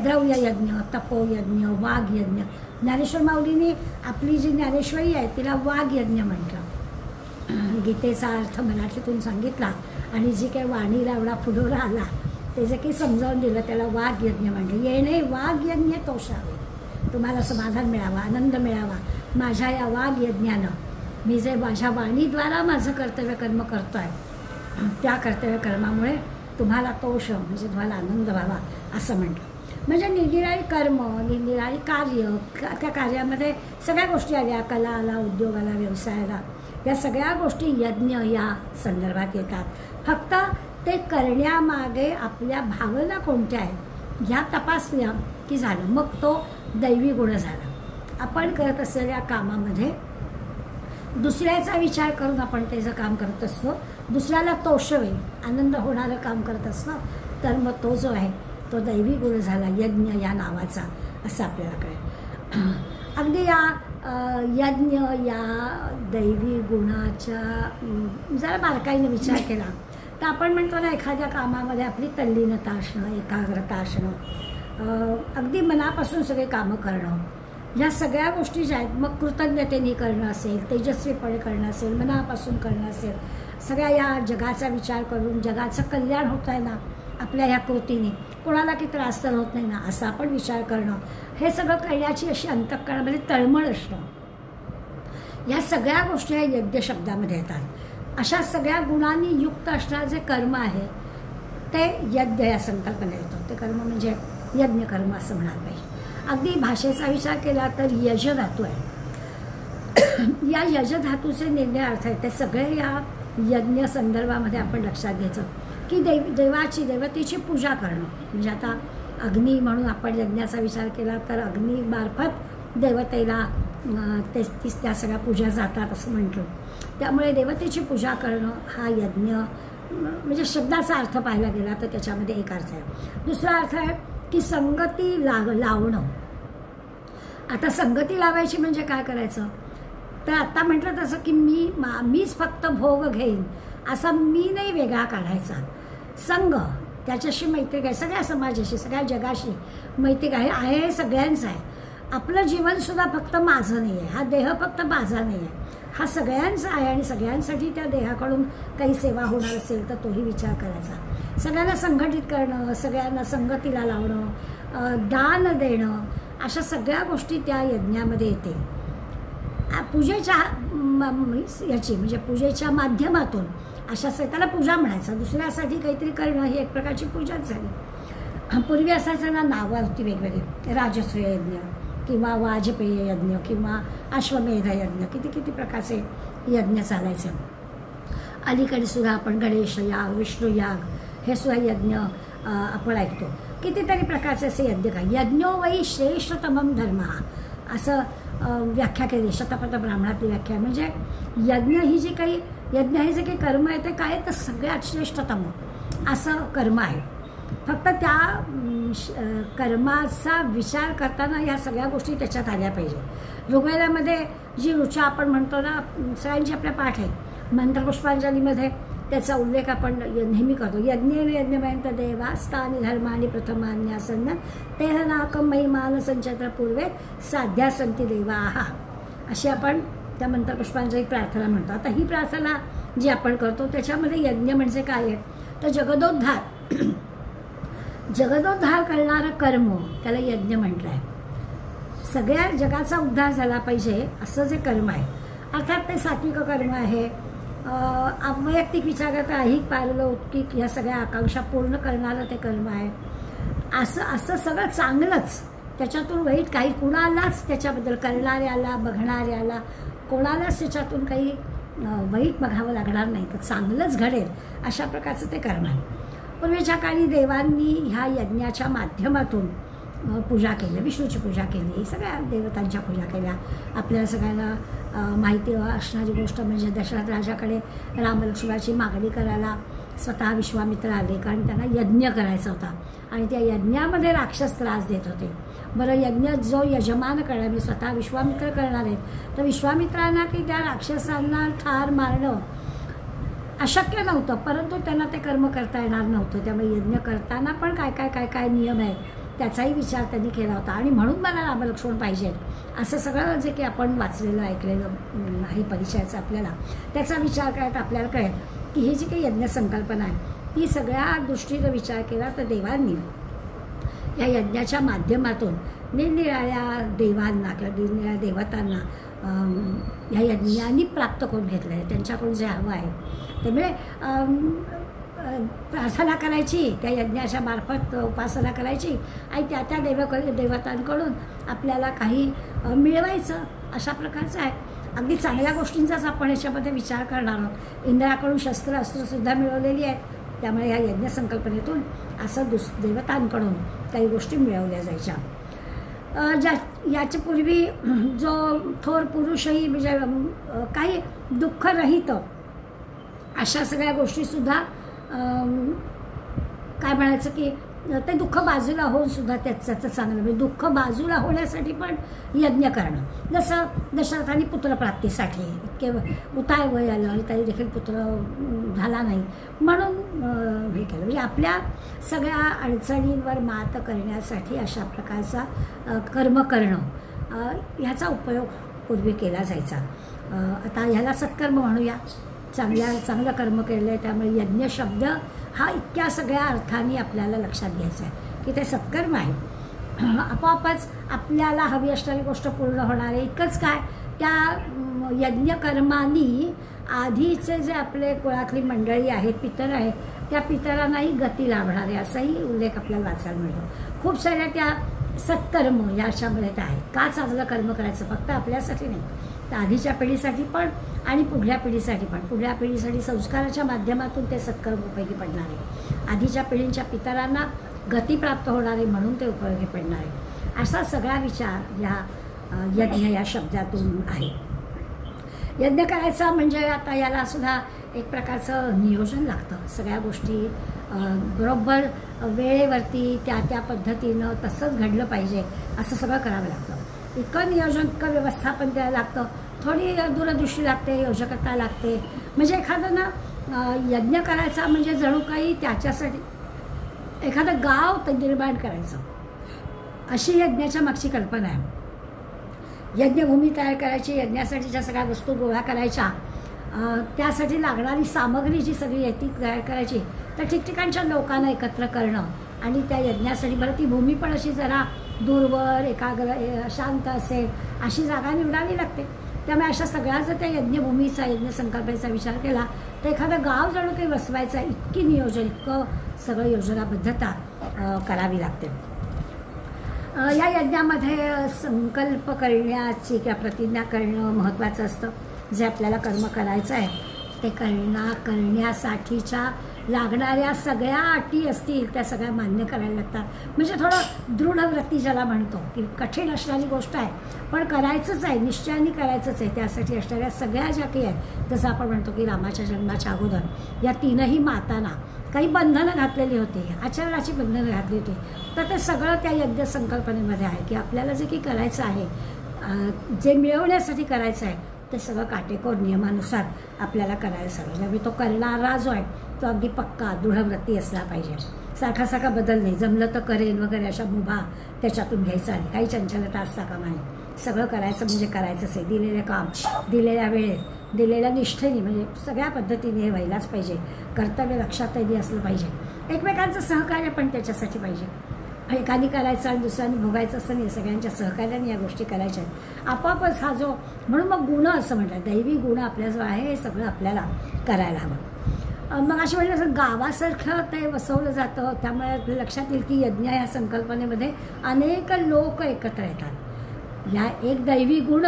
द्रव्य यज्ञ, तपोयज्ञ, वाघयज्ञ. ज्ञानेश्वर माऊलींनी आपली जी ज्ञानेश्वरी आहे तिला वाघयज्ञ म्हटलं. गीतेचा अर्थ मराठीतून सांगितला आणि जी काही वाणीला एवढा फुडोरा आला ते जे काही समजावून दिलं त्याला वाघयज्ञ म्हटलं. येणे वाघयज्ञ तोषावे, तुम्हाला समाधान मिळावं, आनंद मिळावा माझ्या या वाघयज्ञानं. मी जे माझ्या वाणीद्वारा माझं कर्तव्य कर्म करतो आहे त्या कर्तव्य कर्मामुळे तुम्हाला तोष म्हणजे तुम्हाला आनंद व्हावा असं म्हटलं. म्हणजे निरनिराळी कर्म, निरनिराळी कार्य, त्या कार्यामध्ये सगळ्या गोष्टी आल्या, कला आला, उद्योग आला, व्यवसाय आला, या सगळ्या गोष्टी यज्ञ या संदर्भात येतात. फक्त ते करण्यामागे आपल्या भावना कोणत्या आहेत ह्या तपासल्या की झालं, मग तो दैवी गुण झाला. आपण करत असलेल्या कामामध्ये दुसऱ्याचा विचार करून आपण त्याचं काम करत असतो, दुसऱ्याला तोषवे आनंद होणारं काम करत असतो, तर मग तो जो आहे तो दैवी गुण झाला यज्ञ या नावाचा, असं आपल्याला कळेल. अगदी या यज्ञ या दैवी गुणाच्या जरा बारकाईने विचार केला तर आपण म्हणतो ना, एखाद्या कामामध्ये आपली तल्लीनता असणं, एकाग्रता असणं, अगदी मनापासून सगळे कामं करणं, ह्या सगळ्या गोष्टी ज्या आहेत, मग कृतज्ञतेने करणं असेल, तेजस्वीपणे करणं असेल, मनापासून करणं असेल, सगळ्या या जगाचा विचार करून जगाचं कल्याण होत आहे ना आपल्या ह्या कृतीने, कोणाला काही त्रास तर होत नाही ना असा आपण विचार करणं, हे सगळं करण्याची अशी अंतःकरणामध्ये तळमळ असणं, या सगळ्या गोष्टी ह्या यज्ञ शब्दामध्ये येतात. अशा सगळ्या गुणांनी युक्त असणारं जे कर्म आहे ते यज्ञ या संकल्पना येतो. ते कर्म म्हणजे यज्ञ कर्म असं म्हणायला पाहिजे. अगदी भाषेचा विचार केला तर यज धातू आहे, या यज धातूचे निर्णय अर्थ आहेत ते सगळे या यज्ञ संदर्भामध्ये आपण लक्षात घ्यायचं की देवाची देवतेची पूजा करणं. म्हणजे आता अग्नी म्हणून आपण यज्ञाचा विचार केला तर अग्नीमार्फत देवतेला त्या सगळ्या पूजा जातात असं म्हटलं. त्यामुळे देवतेची पूजा करणं हा यज्ञ म्हणजे शब्दाचा अर्थ पाहायला गेला तर त्याच्यामध्ये एक अर्थ आहे. दुसरा अर्थ आहे की संगती लावणं. आता संगती लावायची म्हणजे काय करायचं तर आता म्हटलं तसं की मीच फक्त भोग घेईन असा मी नाही वेगळा काढायचा. संघ त्याच्याशी मैत्री काय, सगळ्या समाजाशी सगळ्या जगाशी मैत्री काय आहे, सगळ्यांचं आहे. आपलं जीवनसुद्धा फक्त माझं नाही आहे, हा देह फक्त माझा नाही आहे, हा सगळ्यांचा आहे आणि सगळ्यांसाठी त्या देहाकडून काही सेवा होणार असेल तर तोही विचार करायचा. सगळ्यांना संघटित करणं, सगळ्यांना संगतीला लावणं, दान देणं, अशा सगळ्या गोष्टी त्या यज्ञामध्ये येते. पूजेच्या याची म्हणजे पूजेच्या माध्यमातून अशा त्याला पूजा म्हणायचं. दुसऱ्यासाठी काहीतरी करणं ही एक प्रकारची पूजाच झाली. पूर्वी असायचं ना नावं होती वेगवेगळी, राजसूय यज्ञ किंवा वाजपेय यज्ञ किंवा अश्वमेध यज्ञ, किती किती प्रकारचे यज्ञ चालायचे. अलीकडे सुद्धा आपण गणेश याग, विष्णू याग हे सुद्धा यज्ञ आपण ऐकतो. कितीतरी प्रकारचे असे यज्ञ काय. यज्ञो वै श्रेष्ठतमं धर्म असं व्याख्या केली शतपथ ब्राह्मणातली व्याख्या. म्हणजे यज्ञ ही जी काही यज्ञ हे जे काही कर्म आहे ते काय तर सगळ्यात श्रेष्ठतम असं कर्म आहे. फक्त त्या कर्माचा विचार करताना ह्या सगळ्या गोष्टी त्याच्यात आल्या पाहिजे. ऋग्वेदामध्ये जी ऋचा आपण म्हणतो ना, सगळ्यांची आपल्या पाठ आहे. मंत्रपुष्पांजलीमध्ये त्याचा उल्लेख आपण नेहमी करतो. यज्ञेन यज्ञमयंत देवा स्थानी धर्मानी प्रथमान्यासन्न तेह नाकं महिमान संचत्र पूर्वे साध्या संती देवाहा, अशी आपण त्या मंत्रपुष्पांजली प्रार्थना म्हणतो. आता ही प्रार्थना जी आपण करतो त्याच्यामध्ये यज्ञ म्हणजे काय आहे तर जगदोद्धार करणारं कर्म त्याला यज्ञ म्हटलं आहे. सगळ्या जगाचा उद्धार झाला पाहिजे असं जे कर्म आहे, अर्थात ते सात्विक कर्म आहे. वैयक्तिक विचार करता ऐहिक पारलौकिक ह्या सगळ्या आकांक्षा पूर्ण करणारं ते कर्म आहे. असं सगळं चांगलंच, त्याच्यातून वाईट काही कुणालाच त्याच्याबद्दल करणाऱ्याला बघणाऱ्याला कोणालाच त्याच्यातून काही वाईट बघावं लागणार नाही, तर चांगलंच घडेल अशा प्रकारचं ते कर्म आहे. पूर्वीच्या काळी देवांनी ह्या यज्ञाच्या माध्यमातून पूजा केली, विष्णूची पूजा केली, सगळ्या देवतांच्या पूजा केल्या. आपल्याला सगळ्यांना माहिती असणारी गोष्ट म्हणजे दशरथ राजाकडे रामलक्ष्मणाची मागणी करायला स्वतः विश्वामित्र आले, कारण त्यांना यज्ञ करायचा होता आणि त्या यज्ञामध्ये राक्षस त्रास देत होते. बरं, यज्ञ जो यजमान करणार म्हणजे स्वतः विश्वामित्र करणार आहेत, तर विश्वामित्रांना की त्या राक्षसांना ठार मारणं अशक्य नव्हतं, परंतु त्यांना ते कर्म करता येणार नव्हतं. त्यामुळे यज्ञ करताना पण काय नियम आहेत त्याचाही विचार त्यांनी केला होता. आणि म्हणून मला रामलक्ष्मण पाहिजे असं सगळं जे की आपण वाचलेलं ऐकलेलं आहे परिचयाचं, आपल्याला त्याचा विचार करत आपल्याला कळेल की ही जी काही यज्ञ संकल्पना आहे ती सगळ्या दृष्टीनं विचार केला तर देवांनी या यज्ञाच्या माध्यमातून निरनिराळ्या देवांना किंवा निरनिराळ्या देवतांना ह्या यज्ञांनी प्राप्त करून घेतलं आहे, त्यांच्याकडून जे हवं आहे. त्यामुळे प्रार्थना करायची, त्या यज्ञाच्या मार्फत उपासना करायची आणि त्या त्या देवतांकडून आपल्याला काही मिळवायचं, अशा प्रकारचं आहे. अगदी चांगल्या गोष्टींचाच आपण याच्यामध्ये विचार करणार आहोत. इंद्राकडून शस्त्र अस्त्रसुद्धा मिळवलेली आहेत, त्यामुळे या यज्ञ संकल्पनेतून असं देवतांकडून काही गोष्टी मिळवल्या जायच्या. याच्यापूर्वी जो थोर पुरुषही म्हणजे काही दुःखरहित अशा सगळ्या गोष्टीसुद्धा काय म्हणायचं की ते दुःख बाजूला होऊन सुद्धा त्याचं चांगलं म्हणजे दुःख बाजूला होण्यासाठी पण यज्ञ करणं. जसं दशरथाने पुत्रप्राप्तीसाठी इतके उताय वय आलं आणि तरी देखील पुत्र झाला नाही म्हणून हे केलं. म्हणजे आपल्या सगळ्या अडचणींवर मात करण्यासाठी अशा प्रकारचा कर्म करणं ह्याचा उपयोग पूर्वी केला जायचा. आता ह्याला सत्कर्म म्हणूया. चांगलं कर्म केलं आहे, त्यामुळे यज्ञ शब्द हा इतक्या सगळ्या अर्थाने आपल्याला लक्षात घ्यायचा आहे की ते सत्कर्म आहे. आपोआपच आपल्याला हवी असणारी गोष्ट पूर्ण होणार आहे. इतकंच काय, त्या यज्ञकर्मांनी आधीचे जे आपले कुळातली मंडळी आहेत, पितर आहेत, त्या पितरांनाही गती लाभणार आहे असाही उल्लेख आपल्याला वाचायला मिळतो. खूप साऱ्या त्या सत्कर्म याच्यामध्ये त्या आहेत. का चांगलं कर्म करायचं, फक्त आपल्यासाठी नाही, तर आधीच्या पिढीसाठी पण आणि पुढल्या पिढीसाठी पण. पुढल्या पिढीसाठी संस्काराच्या माध्यमातून ते सत्कर्म उपयोगी पडणार आहे. आधीच्या पिढींच्या पितरांना गती प्राप्त होणार आहे म्हणून ते उपयोगी पडणार आहे. असा सगळा विचार या यज्ञ या शब्दातून आहे. यज्ञ करायचा म्हणजे आता याला सुद्धा एक प्रकारचं नियोजन लागतं. सगळ्या गोष्टी बरोबर वेळेवरती त्या त्या पद्धतीनं तसंच घडलं पाहिजे असं सगळं करावं लागतं. इतकं नियोजन, इतकं व्यवस्थापन द्यायला लागतं. थोडी दूरदृष्टी लागते, योजकता लागते. म्हणजे एखादं ना यज्ञ करायचा म्हणजे जणू काही त्याच्यासाठी एखादं गाव निर्माण करायचं, अशी यज्ञाच्या मागची कल्पना आहे. यज्ञभूमी तयार करायची, यज्ञासाठीच्या सगळ्या वस्तू गोळा करायच्या, त्यासाठी लागणारी सामग्री जी सगळी आहे ती तयार करायची, तर ठिकठिकाणच्या लोकांना एकत्र करणं आणि त्या यज्ञासाठी बरं ती भूमी पण अशी जरा दूरवर एकाग्र शांत असेल अशी जागा निवडावी लागते. त्यामुळे अशा सगळ्या जर त्या यज्ञभूमीचा यज्ञ संकल्पनेचा विचार केला तर एखादं गाव जणू काही वसवायचं आहे, इतकी नियोजन, इतकं सगळं योजनाबद्धता करावी लागते. या यज्ञामध्ये संकल्प करण्याची किंवा प्रतिज्ञा करणं महत्त्वाचं असतं. जे आपल्याला कर्म करायचं आहे ते करण्यासाठीच्या लागणाऱ्या सगळ्या अटी असतील त्या सगळ्या मान्य करायला लागतात. म्हणजे थोडं दृढव्रती ज्याला म्हणतो की कठीण असणारी गोष्ट आहे पण करायचंच आहे, निश्चयाने करायचंच आहे. त्यासाठी असणाऱ्या सगळ्या ज्या काही आहेत, जसं आपण म्हणतो की रामाच्या जन्माच्या अगोदर या तीनही मातांना काही बंधनं घातलेली होती, आचरणाची बंधनं घातली होती. तर ते सगळं त्या यज्ञ संकल्पनेमध्ये आहे की आपल्याला जे काही करायचं आहे, जे मिळवण्यासाठी करायचं आहे ते सगळं काटेकोर नियमानुसार आपल्याला करायला सांगितलं. त्यामुळे तो करणारा जो आहे तो अगदी पक्का दृढव्रती असला पाहिजे. सारखा बदल नाही, जमलं तर करेन वगैरे अशा मुभा त्याच्यातून घ्यायचा नाही. काही चंचलता असता कामा नये. सगळं करायचं म्हणजे करायचंच आहे. दिलेलं काम दिलेल्या वेळेत दिलेल्या निष्ठेने म्हणजे सगळ्या पद्धतीने हे व्हायलाच पाहिजे. कर्तव्य लक्षातही असलं पाहिजे. एकमेकांचं सहकार्य पण त्याच्यासाठी पाहिजे. एकाने करायचं आणि दुसऱ्याने भोगायचं असं नाही, सगळ्यांच्या सहकार्याने या गोष्टी करायच्या आहेत. आपोआपच हा जो म्हणून मग गुण असं म्हणतात, दैवी गुण आपल्याजवळ आहे, हे सगळं आपल्याला करायला हवं. मग अशी म्हणजे असं गावासारखं ते वसवलं जातं. त्यामुळे लक्षात येईल की यज्ञ या संकल्पनेमध्ये अनेक लोक एकत्र येतात. या एक दैवी गुण,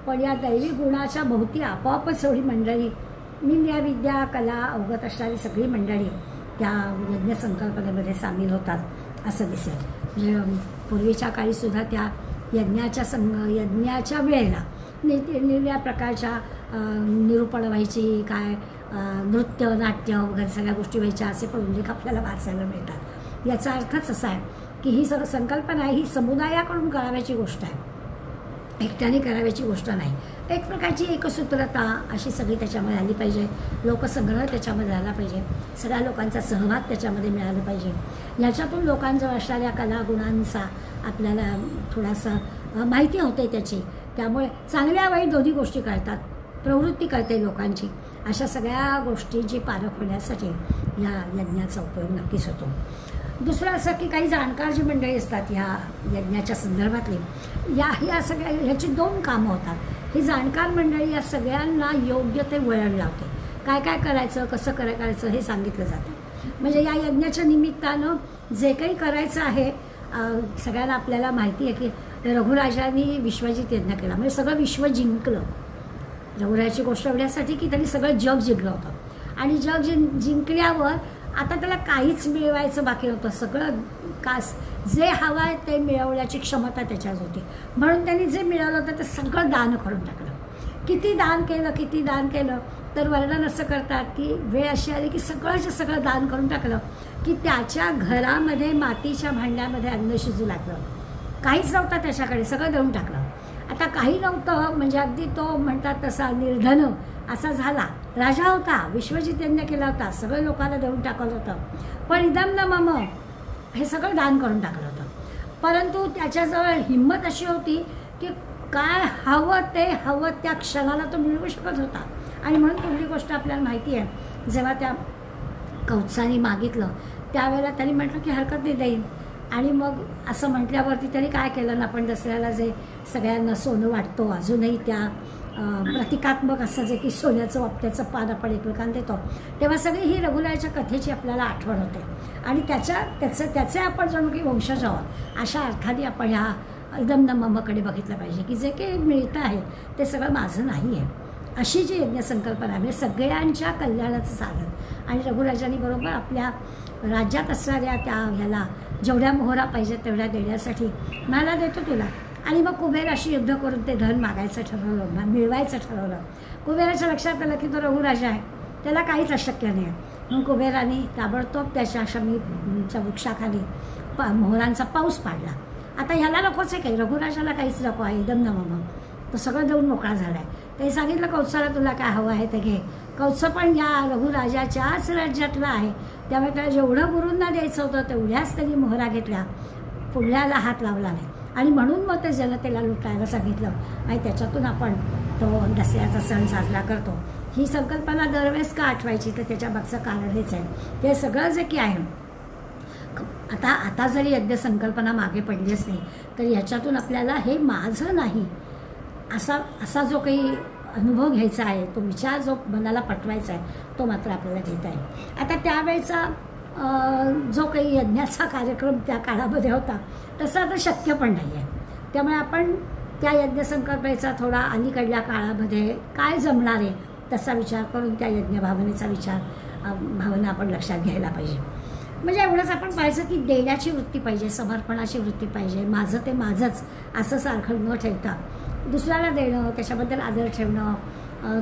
पण या दैवी गुणाच्या भोवती आपोआपच एवढी मंडळी, निम्या विद्या कला अवगत असणारी सगळी मंडळी त्या यज्ञ संकल्पनेमध्ये सामील होतात असं दिसेल. म्हणजे पूर्वीच्या काळीसुद्धा त्या यज्ञाच्या वेळेला निरनिराळ्या प्रकारच्या निरूपण व्हायची, काय नृत्य नाट्य वगैरे सगळ्या गोष्टी व्हायच्या असे पण उल्लेख आपल्याला वाचायला मिळतात. याचा अर्थच असा आहे की ही सगळं संकल्पना आहे, ही समुदायाकडून कराव्याची गोष्ट आहे, एकट्याने कराव्याची गोष्ट नाही. एक प्रकारची एकसूत्रता अशी सगळी त्याच्यामध्ये आली पाहिजे. लोकसंग्रह त्याच्यामध्ये आला पाहिजे. सगळ्या लोकांचा सहभाग त्याच्यामध्ये मिळाला पाहिजे. याच्यातून लोकांजवळ असणाऱ्या कला गुणांचा आपल्याला थोडासा माहिती होते त्याची. त्यामुळे चांगल्या वाईट दोन्ही गोष्टी कळतात, प्रवृत्ती कळते लोकांची. अशा सगळ्या गोष्टींची पारख होण्यासाठी या यज्ञाचा उपयोग नक्कीच होतो. दुसरं असं की काही जाणकार जी मंडळी असतात ह्या यज्ञाच्या संदर्भातली, ह्या सगळ्या ह्याची दोन कामं होतात. ही जाणकार मंडळी या सगळ्यांना योग्य ते वळण लावते. काय काय करायचं, कसं करायचं हे सांगितलं जातं. म्हणजे या यज्ञाच्या निमित्तानं जे काही करायचं आहे, सगळ्यांना आपल्याला माहिती आहे की रघुराजांनी विश्वजित यज्ञ केला, म्हणजे सगळं विश्व जिंकलं. रघुराजाची गोष्ट एवढ्यासाठी की त्यांनी सगळं जग जिंकलं होतं आणि जग जिंकल्यावर आता त्याला काहीच मिळवायचं बाकी नव्हतं. सगळं जे हवं आहे ते मिळवण्याची क्षमता त्याच्यात होती. म्हणून त्यांनी जे मिळवलं होतं ते सगळं दान करून टाकलं. किती दान केलं तर वर्णन असं करतात की वेळ अशी आली की सगळं दान करून टाकलं की त्याच्या घरामध्ये मातीच्या भांड्यामध्ये अन्न शिजू लागलं. काहीच नव्हतं त्याच्याकडे, सगळं देऊन टाकलं. आता काही नव्हतं म्हणजे अगदी तो म्हणतात तसा निर्धन असा झाला. राजा होता, विश्वजित यज्ञ केला होता, सगळं लोकांना देऊन टाकलं होतं. पण इदम न मम हे सगळं दान करून टाकलं होतं. परंतु त्याच्याजवळ हिंमत अशी होती की काय हवं त्या क्षणाला तो मिळवू शकत होता. आणि म्हणून पुढली गोष्ट आपल्याला माहिती आहे, जेव्हा त्या कौत्साने मागितलं त्यावेळेला त्यांनी म्हटलं की हरकत नाही देईन. आणि मग असं म्हटल्यावरती त्यांनी काय केलं ना, आपण दसऱ्याला जे सगळ्यांना सोनं वाटतो, अजूनही त्या प्रतिकात्मक असं जे की सोन्याचं वापट्याचं पान आपण एकमेकांना देतो, तेव्हा सगळी ही रघुरायाच्या कथेची आपल्याला आठवण होते. आणि त्याचे आपण जणू की वंशज आहोत अशा अर्थाने आपण ह्या एकदम न ममकडे बघितलं पाहिजे की जे काही मिळतं आहे ते सगळं माझं नाही आहे, अशी जी यज्ञसंकल्पना म्हणजे सगळ्यांच्या कल्याणाचं साधन. आणि रघुराजांनी बरोबर आपल्या राज्यात असणाऱ्या त्या ह्याला जेवढ्या मोहरा पाहिजेत तेवढ्या देण्यासाठी मला देतो तुला. आणि मग कुबेराशी युद्ध करून ते धन मागायचं ठरवलं, मिळवायचं ठरवलं. कुबेराच्या लक्षात आलं की तो रघुराजा आहे, त्याला काहीच अशक्य नाही आहे. म्हणून कुबेराने ताबडतोब त्याच्या शमीच्या वृक्षाखाली मोहरांचा पाऊस पाडला. आता ह्याला नकोच आहे काही, रघुराजाला काहीच नको आहे, एकदम नमम तो सगळं देऊन मोकळा झाला आहे. ते सांगितलं कौत्साला तुला काय हवं आहे ते घे. कौत्स पण या रघुराजाच्याच राज्यातला आहे, त्यामुळे त्याला जेवढं गुरूंना द्यायचं होतं तेवढ्याच त्यांनी मोहरा घेतल्या, पुढल्याला हात लावला नाही. आणि म्हणून मग ते जनतेला लुटायला सांगितलं आणि त्याच्यातून आपण तो दसऱ्याचा सण साजरा करतो. ही संकल्पना दरवेळेस का आठवायची तर त्याच्या मागचं कारण हेच आहे. ते सगळं जे की आहे आता जरी यज्ञ संकल्पना मागे पडलीच नाही तर ह्याच्यातून आपल्याला हे माझं नाही असा जो काही अनुभव घ्यायचा आहे, तो विचार जो मनाला पटवायचा आहे तो मात्र आपल्याला घेता आहे. आता त्यावेळेचा जो काही यज्ञाचा कार्यक्रम त्या काळामध्ये होता तसा आता शक्य पण नाही आहे. त्यामुळे आपण त्या यज्ञसंकल्पनेचा थोडा अलीकडल्या काळामध्ये काय जमणार आहे तसा विचार करून त्या यज्ञ भावनेचा भावना आपण लक्षात घ्यायला पाहिजे. म्हणजे एवढंच आपण पाहायचं की देण्याची वृत्ती पाहिजे, समर्पणाची वृत्ती पाहिजे. माझं ते माझंच असं सारखं न ठेवता दुसऱ्याला देणं, त्याच्याबद्दल आदर ठेवणं,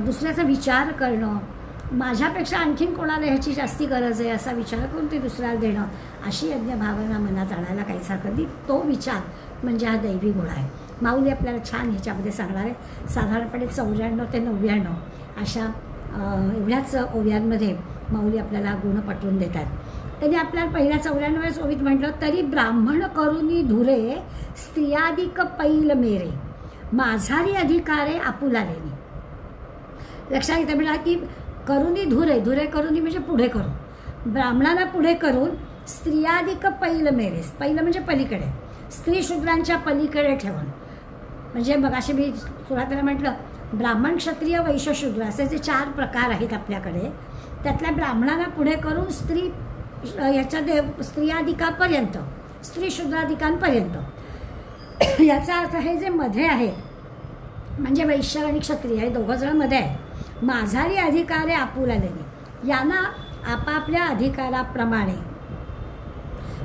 दुसऱ्याचा विचार करणं, माझ्यापेक्षा आणखीन कोणाला ह्याची जास्ती गरज आहे असा विचार करून ते दुसऱ्याला देणं, अशी यज्ञ भावना मनात आणायला काहीच हरकत नाही. तो विचार म्हणजे हा दैवी गुण आहे. माऊली आपल्याला छान ह्याच्यामध्ये सांगणार आहे. साधारणपणे 94 ते 99 अशा एवढ्याच ओव्यांमध्ये माऊली आपल्याला गुण पटवून देतात. त्यांनी आपल्याला पहिल्या 94व्याच ओवीत म्हटलं, तरी ब्राह्मण करुनी धुरे स्त्रियादिक पैल मेरे माझारी अधिकारे आपुला लेणी. लक्षात येतं म्हणा की करुनी धुरे करुनी म्हणजे पुढे करून, ब्राह्मणाला पुढे करून स्त्रियादिक पैल मेरे, पैल म्हणजे पलीकडे, स्त्री शूद्रांच्या पलीकडे ठेवून. म्हणजे मग असे मी सुरुवातीला म्हटलं ब्राह्मण क्षत्रिय वैश्य शूद्र असे जे 4 प्रकार आहेत आपल्याकडे, त्यातल्या ब्राह्मणाला पुढे करून स्त्रियाधिकापर्यंत, स्त्री शूद्राधिकांपर्यंत. याचा अर्थ हे जे मध्ये आहे म्हणजे वैश्य आणि क्षत्रिय हे दोघं जण मध्ये आहे. माझारी अधिकारे आपुला लेणी, यांना आपापल्या अधिकाराप्रमाणे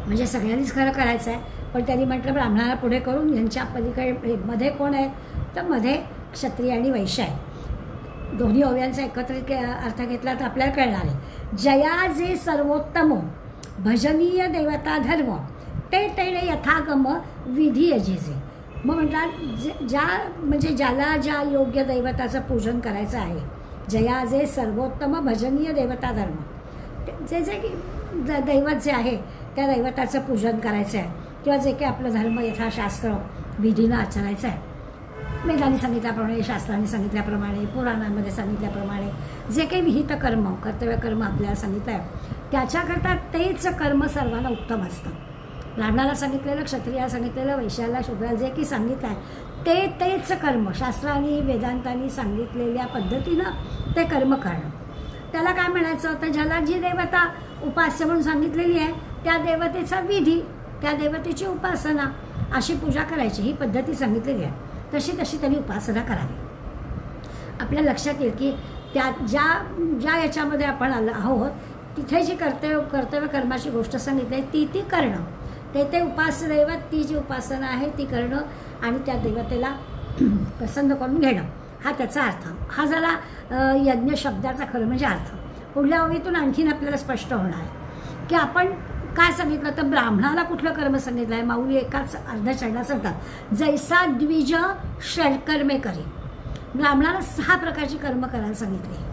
म्हणजे सगळ्यांनीच खरं करायचं आहे. पण त्यांनी म्हटलं ब्राह्मणाला पुढे करून यांच्या पलीकडे मध्ये कोण आहे तर मध्ये क्षत्रिय आणि वैश्य आहे. दोन्ही ओव्यांचा एकत्रित अर्थ घेतला तर आपल्याला कळणार आहे. जया जे सर्वोत्तम भजनीय देवता धर्म ते तेणे यथागम विधी यजेजे. मग म्हटलं म्हणजे ज्याला ज्या योग्य दैवताचं पूजन करायचं आहे, जया जे सर्वोत्तम भजनीय देवता धर्म, जे की दैवत जे आहे त्या दैवताचं पूजन करायचं आहे किंवा जे काही आपलं धर्म यथाशास्त्र विधीनं आचरायचं आहे, वेदांनी सांगितल्याप्रमाणे, शास्त्रांनी सांगितल्याप्रमाणे, पुराणांमध्ये सांगितल्याप्रमाणे जे काही विहित कर्म, कर्तव्यकर्म आपल्याला सांगितलं आहे त्याच्याकरता तेच कर्म सर्वांना उत्तम असतं. ब्राह्मणाला सांगितलेलं, क्षत्रियाला सांगितलेलं, वैश्याला, शूद्राला जे काही सांगितलं आहे तेच कर्म शास्त्रांनी वेदांतांनी सांगितलेल्या पद्धतीनं ते कर्म करणं. त्याला काय म्हणायचं, तर ज्याला जी देवता उपास्य म्हणून सांगितलेली आहे त्या देवतेचा विधी, त्या देवतेची उपासना, अशी पूजा करायची, ही पद्धती सांगितलेली आहे. तशी तशी त्यांनी उपासना करावी. आपल्या लक्षात येईल की त्या ज्या याच्यामध्ये आपण आहोत तिथे जी कर्तव्य कर्माची गोष्ट सांगितली ती करणं, ते उपास्य दैवत, ती जी उपासना आहे ती करणं आणि त्या देवतेला प्रसन्न करून घेणं, हा त्याचा अर्थ. हा झाला यज्ञ शब्दाचा खरं म्हणजे अर्थ. पुढल्या ओळीतून आणखीन आपल्याला स्पष्ट होणार आहे की आपण काय सांगितलं, तर ब्राह्मणाला कुठलं कर्म सांगितलं आहे. माऊली एकाच अर्ध्या चरणात सांगतात, जैसा द्विज षडकर्मे करी. ब्राह्मणाला 6 प्रकारची कर्म करायला सांगितली.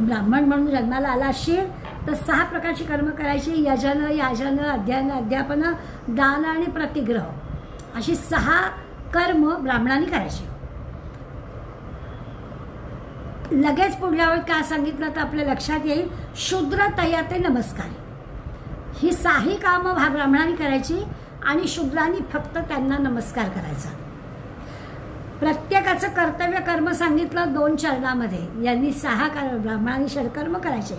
ब्राह्मण म्हणून जन्माला आला असशील तर 6 प्रकारची कर्म करायची. यजन, याजन, अध्ययन, अध्यापन, दान आणि प्रतिग्रह, अशी 6 कर्म ब्राह्मणाने करायची. लगेच पुढल्या वेळेत काय सांगितलं तर आपल्या लक्षात येईल, शूद्र तयाते नमस्कार. ही 6 कामं ब्राह्मणाने करायची आणि शूद्रांनी फक्त त्यांना नमस्कार करायचा. प्रत्येकाचं कर्तव्य कर्म सांगितलं 2 चरणामध्ये. यांनी 6 ब्राह्मणांनी षडकर्म करायचे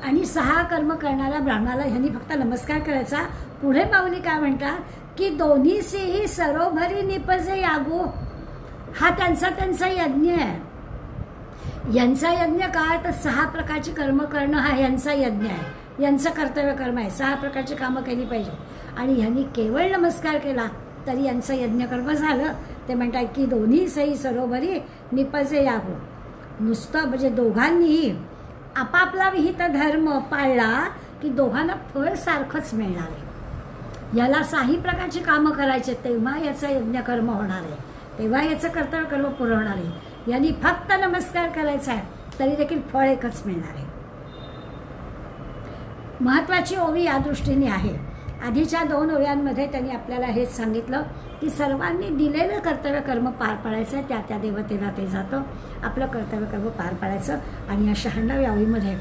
आणि 6 कर्म करणाऱ्या ब्राह्मणाला ह्यांनी फक्त नमस्कार करायचा. पुढे माऊली काय म्हणतात की दोन्हीसेही सरोभरी निपजे यागो, हा त्यांचा यज्ञ आहे. यांचा यज्ञ काय, तर 6 प्रकारची कर्म करणं हा यांचा यज्ञ आहे, यांचं कर्तव्य कर्म आहे. 6 प्रकारची कामं केली पाहिजे आणि ह्यांनी केवळ नमस्कार केला तरी यांचं यज्ञ कर्म झालं. ते म्हणतात की दोन्ही सही सरोवरी निपजे यागो. नुसतं म्हणजे दोघांनीही आपापला विहित धर्म पाळला की दोघांना फळ सारखंच मिळणार आहे. याला 6 प्रकारची कामं करायचे तेव्हा याचं यज्ञ कर्म होणार आहे, तेव्हा याचं कर्तव्य कर्म पुरवणार आहे. यांनी फक्त नमस्कार करायचा आहे तरी देखील फळ एकच मिळणार आहे. महत्वाची ओवी या दृष्टीने आहे. आधीच्या 2 ओव्यांमध्ये त्यांनी आपल्याला हेच सांगितलं की सर्वांनी दिलेलं कर्तव्य कर्म पार पाडायचं, त्या देवतेला ते जातं. आपलं कर्तव्य कर्म पार पाडायचं. आणि या 96व्या ओवीमध्ये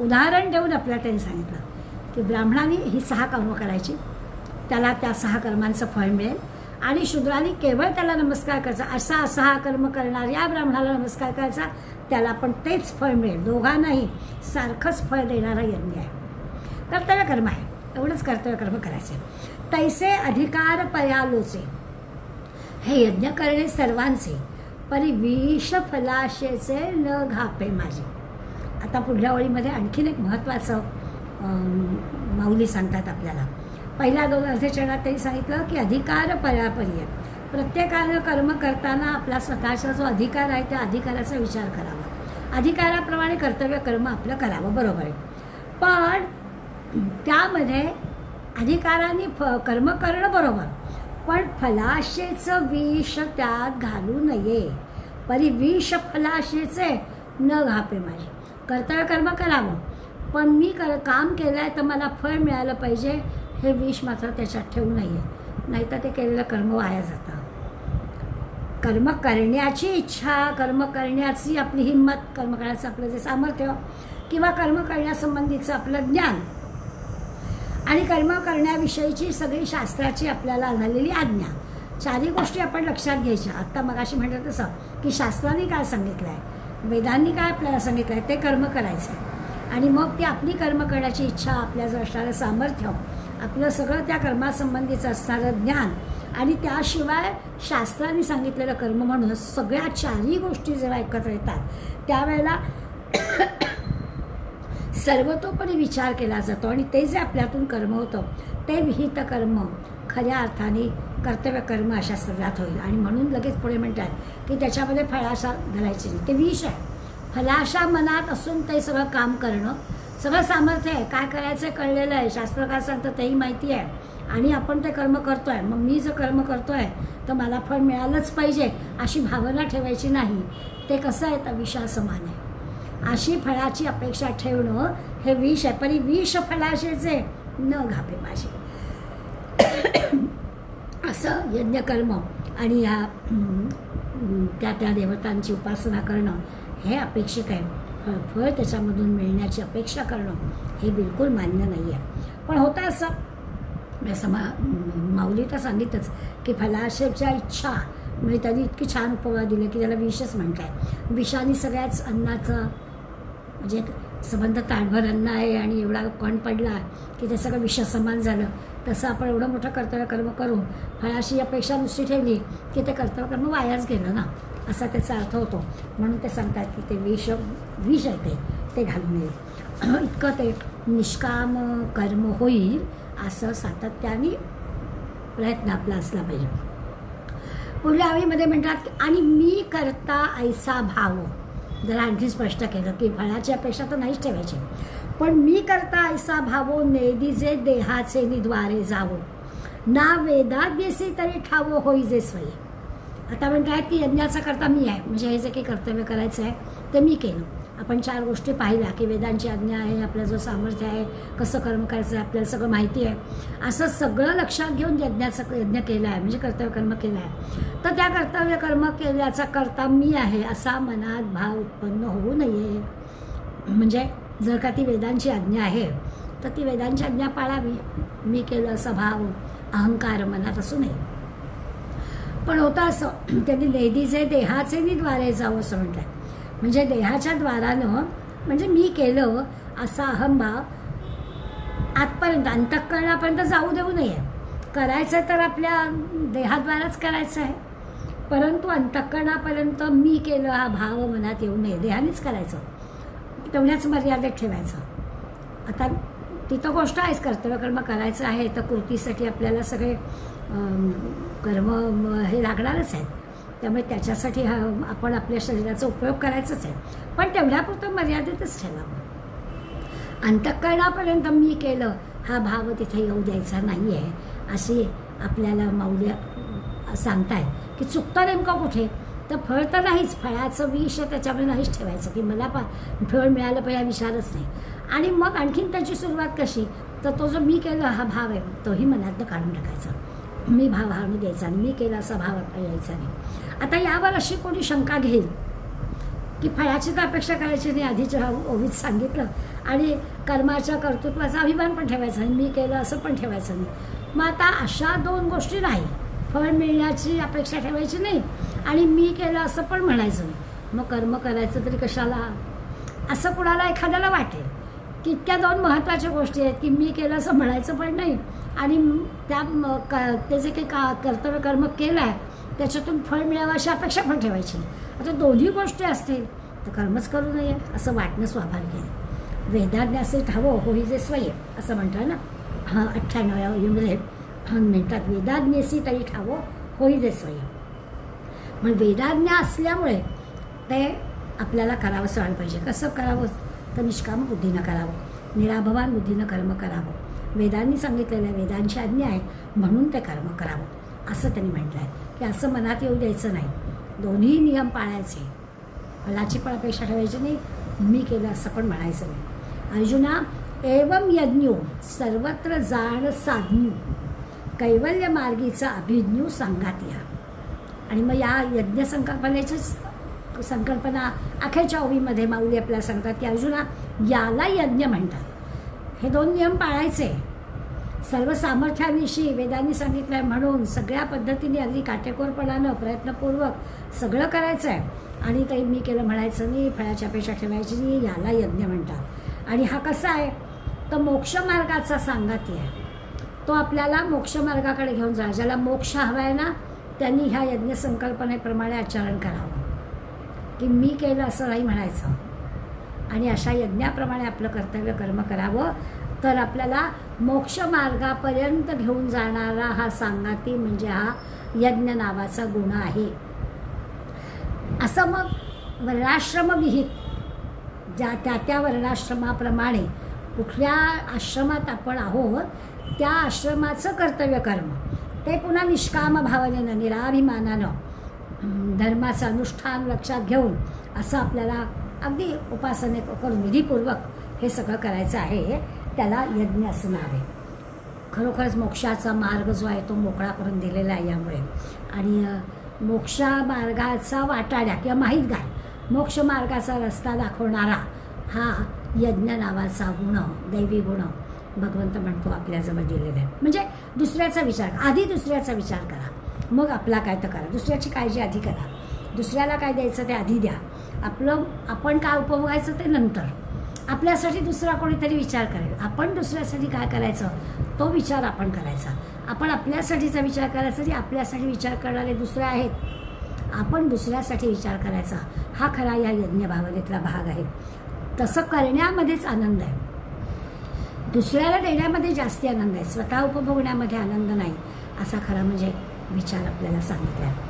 उदाहरण देऊन आपल्याला त्यांनी सांगितलं की ब्राह्मणाने ही 6 कर्म करायची, त्याला त्या 6 कर्मांचं फळ मिळेल आणि शूद्रांनी केवळ त्याला नमस्कार करायचा. असा 6 कर्म करणाऱ्या ब्राह्मणाला नमस्कार करायचा, त्याला पण तेच फळ मिळेल. दोघांनाही सारखंच फळ देणारा यज्ञ आहे, कर्तव्य कर्म आहे. एवढंच कर्तव्य कर्म करायचे. तैसे अधिकार पयालोचे, हे यज्ञ करणे सर्वांचे, परी विष फलाशेचे न घापे माझे. आता पुढल्या ओळीमध्ये आणखीन एक महत्त्वाचं माऊली सांगतात आपल्याला. पहिल्या 2 अर्धचरणात त्यांनी सांगितलं की अधिकार परापर्य, प्रत्येकानं कर्म करताना आपला स्वतःचा जो अधिकार आहे त्या अधिकाराचा विचार करावा, अधिकाराप्रमाणे कर्तव्य कर्म आपलं करावं, बरोबर आहे. पण त्यामध्ये अधिकाराने कर्म करणं बरोबर, पण फलाशेचं विष त्यात घालू नये. परी विष फलाशेचे न घापे माझे. कर्तव्य कर्म करावं पण मी काम केलं आहे तर मला फळ मिळालं पाहिजे, हे विष मात्र त्याच्यात ठेवू नये, नाहीतर ते केलेलं कर्म वाया जातं. कर्म करण्याची इच्छा, कर्म करण्याची आपली हिंमत, कर्म करण्याचं आपलं जे सामर्थ्य किंवा कर्म करण्यासंबंधीचं आपलं ज्ञान आणि कर्म करण्याविषयीची सगळी शास्त्राची आपल्याला झालेली आज्ञा, 4ही गोष्टी आपण लक्षात घ्यायच्या. आत्ता मगाशी म्हटलं तसं की शास्त्राने काय सांगितलं आहे, वेदांनी काय आपल्याला सांगितलं आहे, ते कर्म करायचं आणि मग ती आपली कर्म करण्याची इच्छा, आपल्याजवळ असणारं सामर्थ्य, आपलं सगळं त्या कर्मासंबंधीचं असणारं ज्ञान आणि त्याशिवाय शास्त्राने सांगितलेलं कर्म म्हणून सगळ्या 4ही गोष्टी जेव्हा एकत्र येतात त्यावेळेला सर्वतोपरी विचार केला जातो आणि ते जे आपल्यातून कर्म होतं ते विहित कर्म खऱ्या अर्थाने कर्तव्य कर्म अशा सगळ्यात होईल. आणि म्हणून लगेच पुढे म्हणतात की त्याच्यामध्ये फळाशा घालायची नाही, ते विष आहे. फलाशा मनात असून ते सगळं काम करणं, सगळं सामर्थ्य आहे, काय करायचं कळलेलं आहे, शास्त्र काय सांगतं तेही माहिती आहे आणि आपण ते कर्म करतो आहे. मग मी जर कर्म करतो आहे तर मला फळ मिळालंच पाहिजे अशी भावना ठेवायची नाही. ते कसं आहे तर विषासमान आहे. अशी फळाची अपेक्षा ठेवणं हे विष आहे. परी विष फलाशेचे न घापे माझे. असं यज्ञकर्म आणि ह्या त्या देवतांची उपासना करणं हे अपेक्षित आहे. फळ त्याच्यामधून मिळण्याची अपेक्षा करणं हे बिलकुल मान्य नाही आहे. पण होतं असं माऊली तर सांगितलंच की फलाशेच्या इच्छा म्हणजे त्यांनी इतकी छान उपमा दिली की त्याला विषच म्हणताय. विषाने सगळ्याच अन्नाचं म्हणजे संबंध ताटभर अन्न आहे आणि एवढा कण पडला की ते सगळं विष समान झालं. तसं आपण एवढं मोठं कर्तव्य कर्म करून फळाशी अपेक्षा नुसती ठेवली की ते कर्तव्य कर्म वायाच गेलं ना, असा त्याचा अर्थ होतो. म्हणून ते सांगतात की ते विष आहे ते घालू नये. इतकं ते निष्काम कर्म होईल असं सातत्याने प्रयत्न आपला असला पाहिजे. पुढल्या आवळीमध्ये म्हणतात की आणि मी करता ऐसा भाव. जरा आणखी स्पष्ट केलं की फळाची अपेक्षा तर नाहीच ठेवायची, पण मी करता ऐसा भावो नेदिजे देहाचे निद्वारे जावो ना वेदाद्यसे तरी ठावो होईजे स्वयी. आता म्हणतात की यज्ञाचा करता मी आहे, म्हणजे हे जे काही कर्तव्य करायचं आहे ते मी केलं. आपण 4 गोष्टी पाहिल्या की वेदांची आज्ञा आहे, आपलं जो सामर्थ्य आहे, कसं कर्म करायचं आहे आपल्याला सगळं माहिती आहे. असं सगळं लक्षात घेऊन यज्ञ केलं आहे, म्हणजे कर्तव्य कर्म केलं आहे. तर त्या कर्तव्य कर्म केल्याचा करता मी आहे असा मनात भाव उत्पन्न होऊ नये. म्हणजे जर का ती वेदांची आज्ञा आहे तर ती वेदांची आज्ञा पाळावी. मी केलं असा भाव अहंकार मनात असू नये. पण होतं असं त्यांनी नेदीचे देहाचे द्वारे जावं असं म्हटलं. म्हणजे देहाच्या द्वारानं म्हणजे मी केलं असा अहंभाव आतपर्यंत अंतःकरणापर्यंत जाऊ देऊ नये. करायचं तर आपल्या देहाद्वाराच करायचं आहे, परंतु अंतःकरणापर्यंत मी केलं हा भाव मनात येऊ नये. देहानेच करायचं, तेवढ्याच मर्यादेत ठेवायचं. आता तिथं गोष्ट आहेच, कर्तव्य कर्म करायचं आहे तर कृतीसाठी आपल्याला सगळे कर्म हे लागणारच आहेत. त्यामुळे त्याच्यासाठी आपण आपल्या शरीराचा उपयोग करायचाच आहे, पण तेवढ्यापुरतं मर्यादेतच ठेवावं. अंतःकरणापर्यंत मी केलं हा भाव तिथे येऊ द्यायचा नाही आहे अशी आपल्याला मौल्य सांगताय. की चुकतं नेमकं कुठे, तर फळ तर नाहीच, फळाचं विष त्याच्यामध्ये नाहीच ठेवायचं की मला फळ मिळालं पाहिजे हा विचारच नाही. आणि मग आणखीन त्याची सुरुवात कशी, तर तो जो मी केलं हा भाव आहे तोही मनातनं काढून टाकायचा. मी भाव हाणू द्यायचा आणि मी केला असा भाव यायचा नाही. आता यावर अशी कोणी शंका घेईल की फळाची तर अपेक्षा करायची नाही, आधीच्या ओवीत सांगितलं, आणि कर्माच्या कर्तृत्वाचा अभिमान पण ठेवायचा नाही, मी केलं असं पण ठेवायचं नाही. मग आता अशा 2 गोष्टी नाही, फळ मिळण्याची अपेक्षा ठेवायची नाही आणि मी केलं असं पण म्हणायचं नाही. मग कर्म करायचं तरी कशाला असं कुणाला एखाद्याला वाटेल की इतक्या 2 महत्त्वाच्या गोष्टी आहेत की मी केलं असं म्हणायचं पण नाही आणि ते जे काही कर्तव्य कर्म केलं आहे त्याच्यातून फळ मिळावं अशी अपेक्षा पण ठेवायची. आता दोन्ही गोष्टी असतील तर कर्मच करू नये असं वाटणं स्वाभाविक आहे. वेदाज्ञासे ठावो होईजे स्वयं असं म्हणतात ना. 98 म्हणतात वेदाज्ञेसी तरी ठावो होईजे स्वयं. पण वेदाज्ञा असल्यामुळे ते आपल्याला करावंसं वाटलं पाहिजे. कसं करावं, तर निष्काम बुद्धीनं करावं, निराभवान बुद्धीनं कर्म करावं. वेदांनी सांगितलेलं आहे, वेदांची आज्ञा आहे म्हणून ते कर्म करावं असं त्यांनी म्हटलं आहे. की असं मनात येऊ द्यायचं नाही, दोन्ही नियम पाळायचे. फलाची पण अपेक्षा ठेवायची नाही, मी केलं असं पण म्हणायचं नाही. अर्जुना एवं यज्ञो सर्वत्र जाण साधन्यू कैवल्य मार्गीचा अभिज्ञू सांगात या. आणि मग या यज्ञ संकल्पनेच्याच संकल्पना अखेरच्या ओवीमध्ये माऊली आपल्याला सांगतात की अर्जुना याला यज्ञ म्हणतात. हे 2 नियम पाळायचे. सर्व सामर्थ्याविषयी वेदांनी सांगितलं आहे म्हणून सगळ्या पद्धतीने अगदी काटेकोरपणानं प्रयत्नपूर्वक सगळं करायचं आहे. आणि ते मी केलं म्हणायचं नाही, फळाची अपेक्षा ठेवायची नाही, याला यज्ञ म्हणतात. आणि हा कसा आहे, तर मोक्षमार्गाचा सांगाती आहे. तो आपल्याला मोक्षमार्गाकडे घेऊन जा. ज्याला मोक्ष हवा आहे ना त्यांनी ह्या यज्ञ संकल्पनेप्रमाणे आचरण करावं. की मी केलं असं नाही म्हणायचं आणि अशा यज्ञाप्रमाणे आपलं कर्तव्य कर्म करावं. तर आपल्याला मोक्षमार्गापर्यंत घेऊन जाणारा हा सांगाती म्हणजे हा यज्ञ नावाचा गुण आहे. असं मग वर्णाश्रमविहित त्या वर्णाश्रमाप्रमाणे कुठल्या आश्रमात आपण आहोत त्या आश्रमाचं कर्तव्य कर्म ते पुन्हा निष्काम भावनेनं निराभिमानानं धर्माचं अनुष्ठान लक्षात घेऊन असं आपल्याला अगदी उपासने करून विधीपूर्वक हे सगळं करायचं आहे. त्याला यज्ञ असं नाव आहे. खरोखरच मोक्षाचा मार्ग जो आहे तो मोकळा करून दिलेला आहे यामुळे. आणि मोक्षा मार्गाचा वाटाड्या किंवा माहितगार मोक्ष मार्गाचा रस्ता दाखवणारा हा यज्ञ नावाचा गुण, दैवी गुण भगवंत म्हणतो आपल्याजवळ दिलेला आहे. म्हणजे दुसऱ्याचा विचार, आधी दुसऱ्याचा विचार करा मग आपला काय तर करा, दुसऱ्याची काळजी आधी करा, दुसऱ्याला काय द्यायचं ते आधी द्या, आपण काय उपभोगायचं ते नंतर. आपल्यासाठी दुसरा कोणीतरी विचार करेल, आपण दुसऱ्यासाठी काय करायचं तो विचार आपण करायचा. आपण आपल्यासाठीचा विचार करायचा, की आपल्यासाठी विचार करणारे दुसरे आहेत, आपण दुसऱ्यासाठी विचार करायचा. हा खरा या यज्ञ भावनेतला भाग आहे. तसं करण्यामध्येच आनंद आहे, दुसऱ्याला देण्यामध्ये जास्ती आनंद आहे, स्वतः उपभोगण्यामध्ये आनंद नाही, असा खरा म्हणजे विचार आपल्याला सांगितला आहे.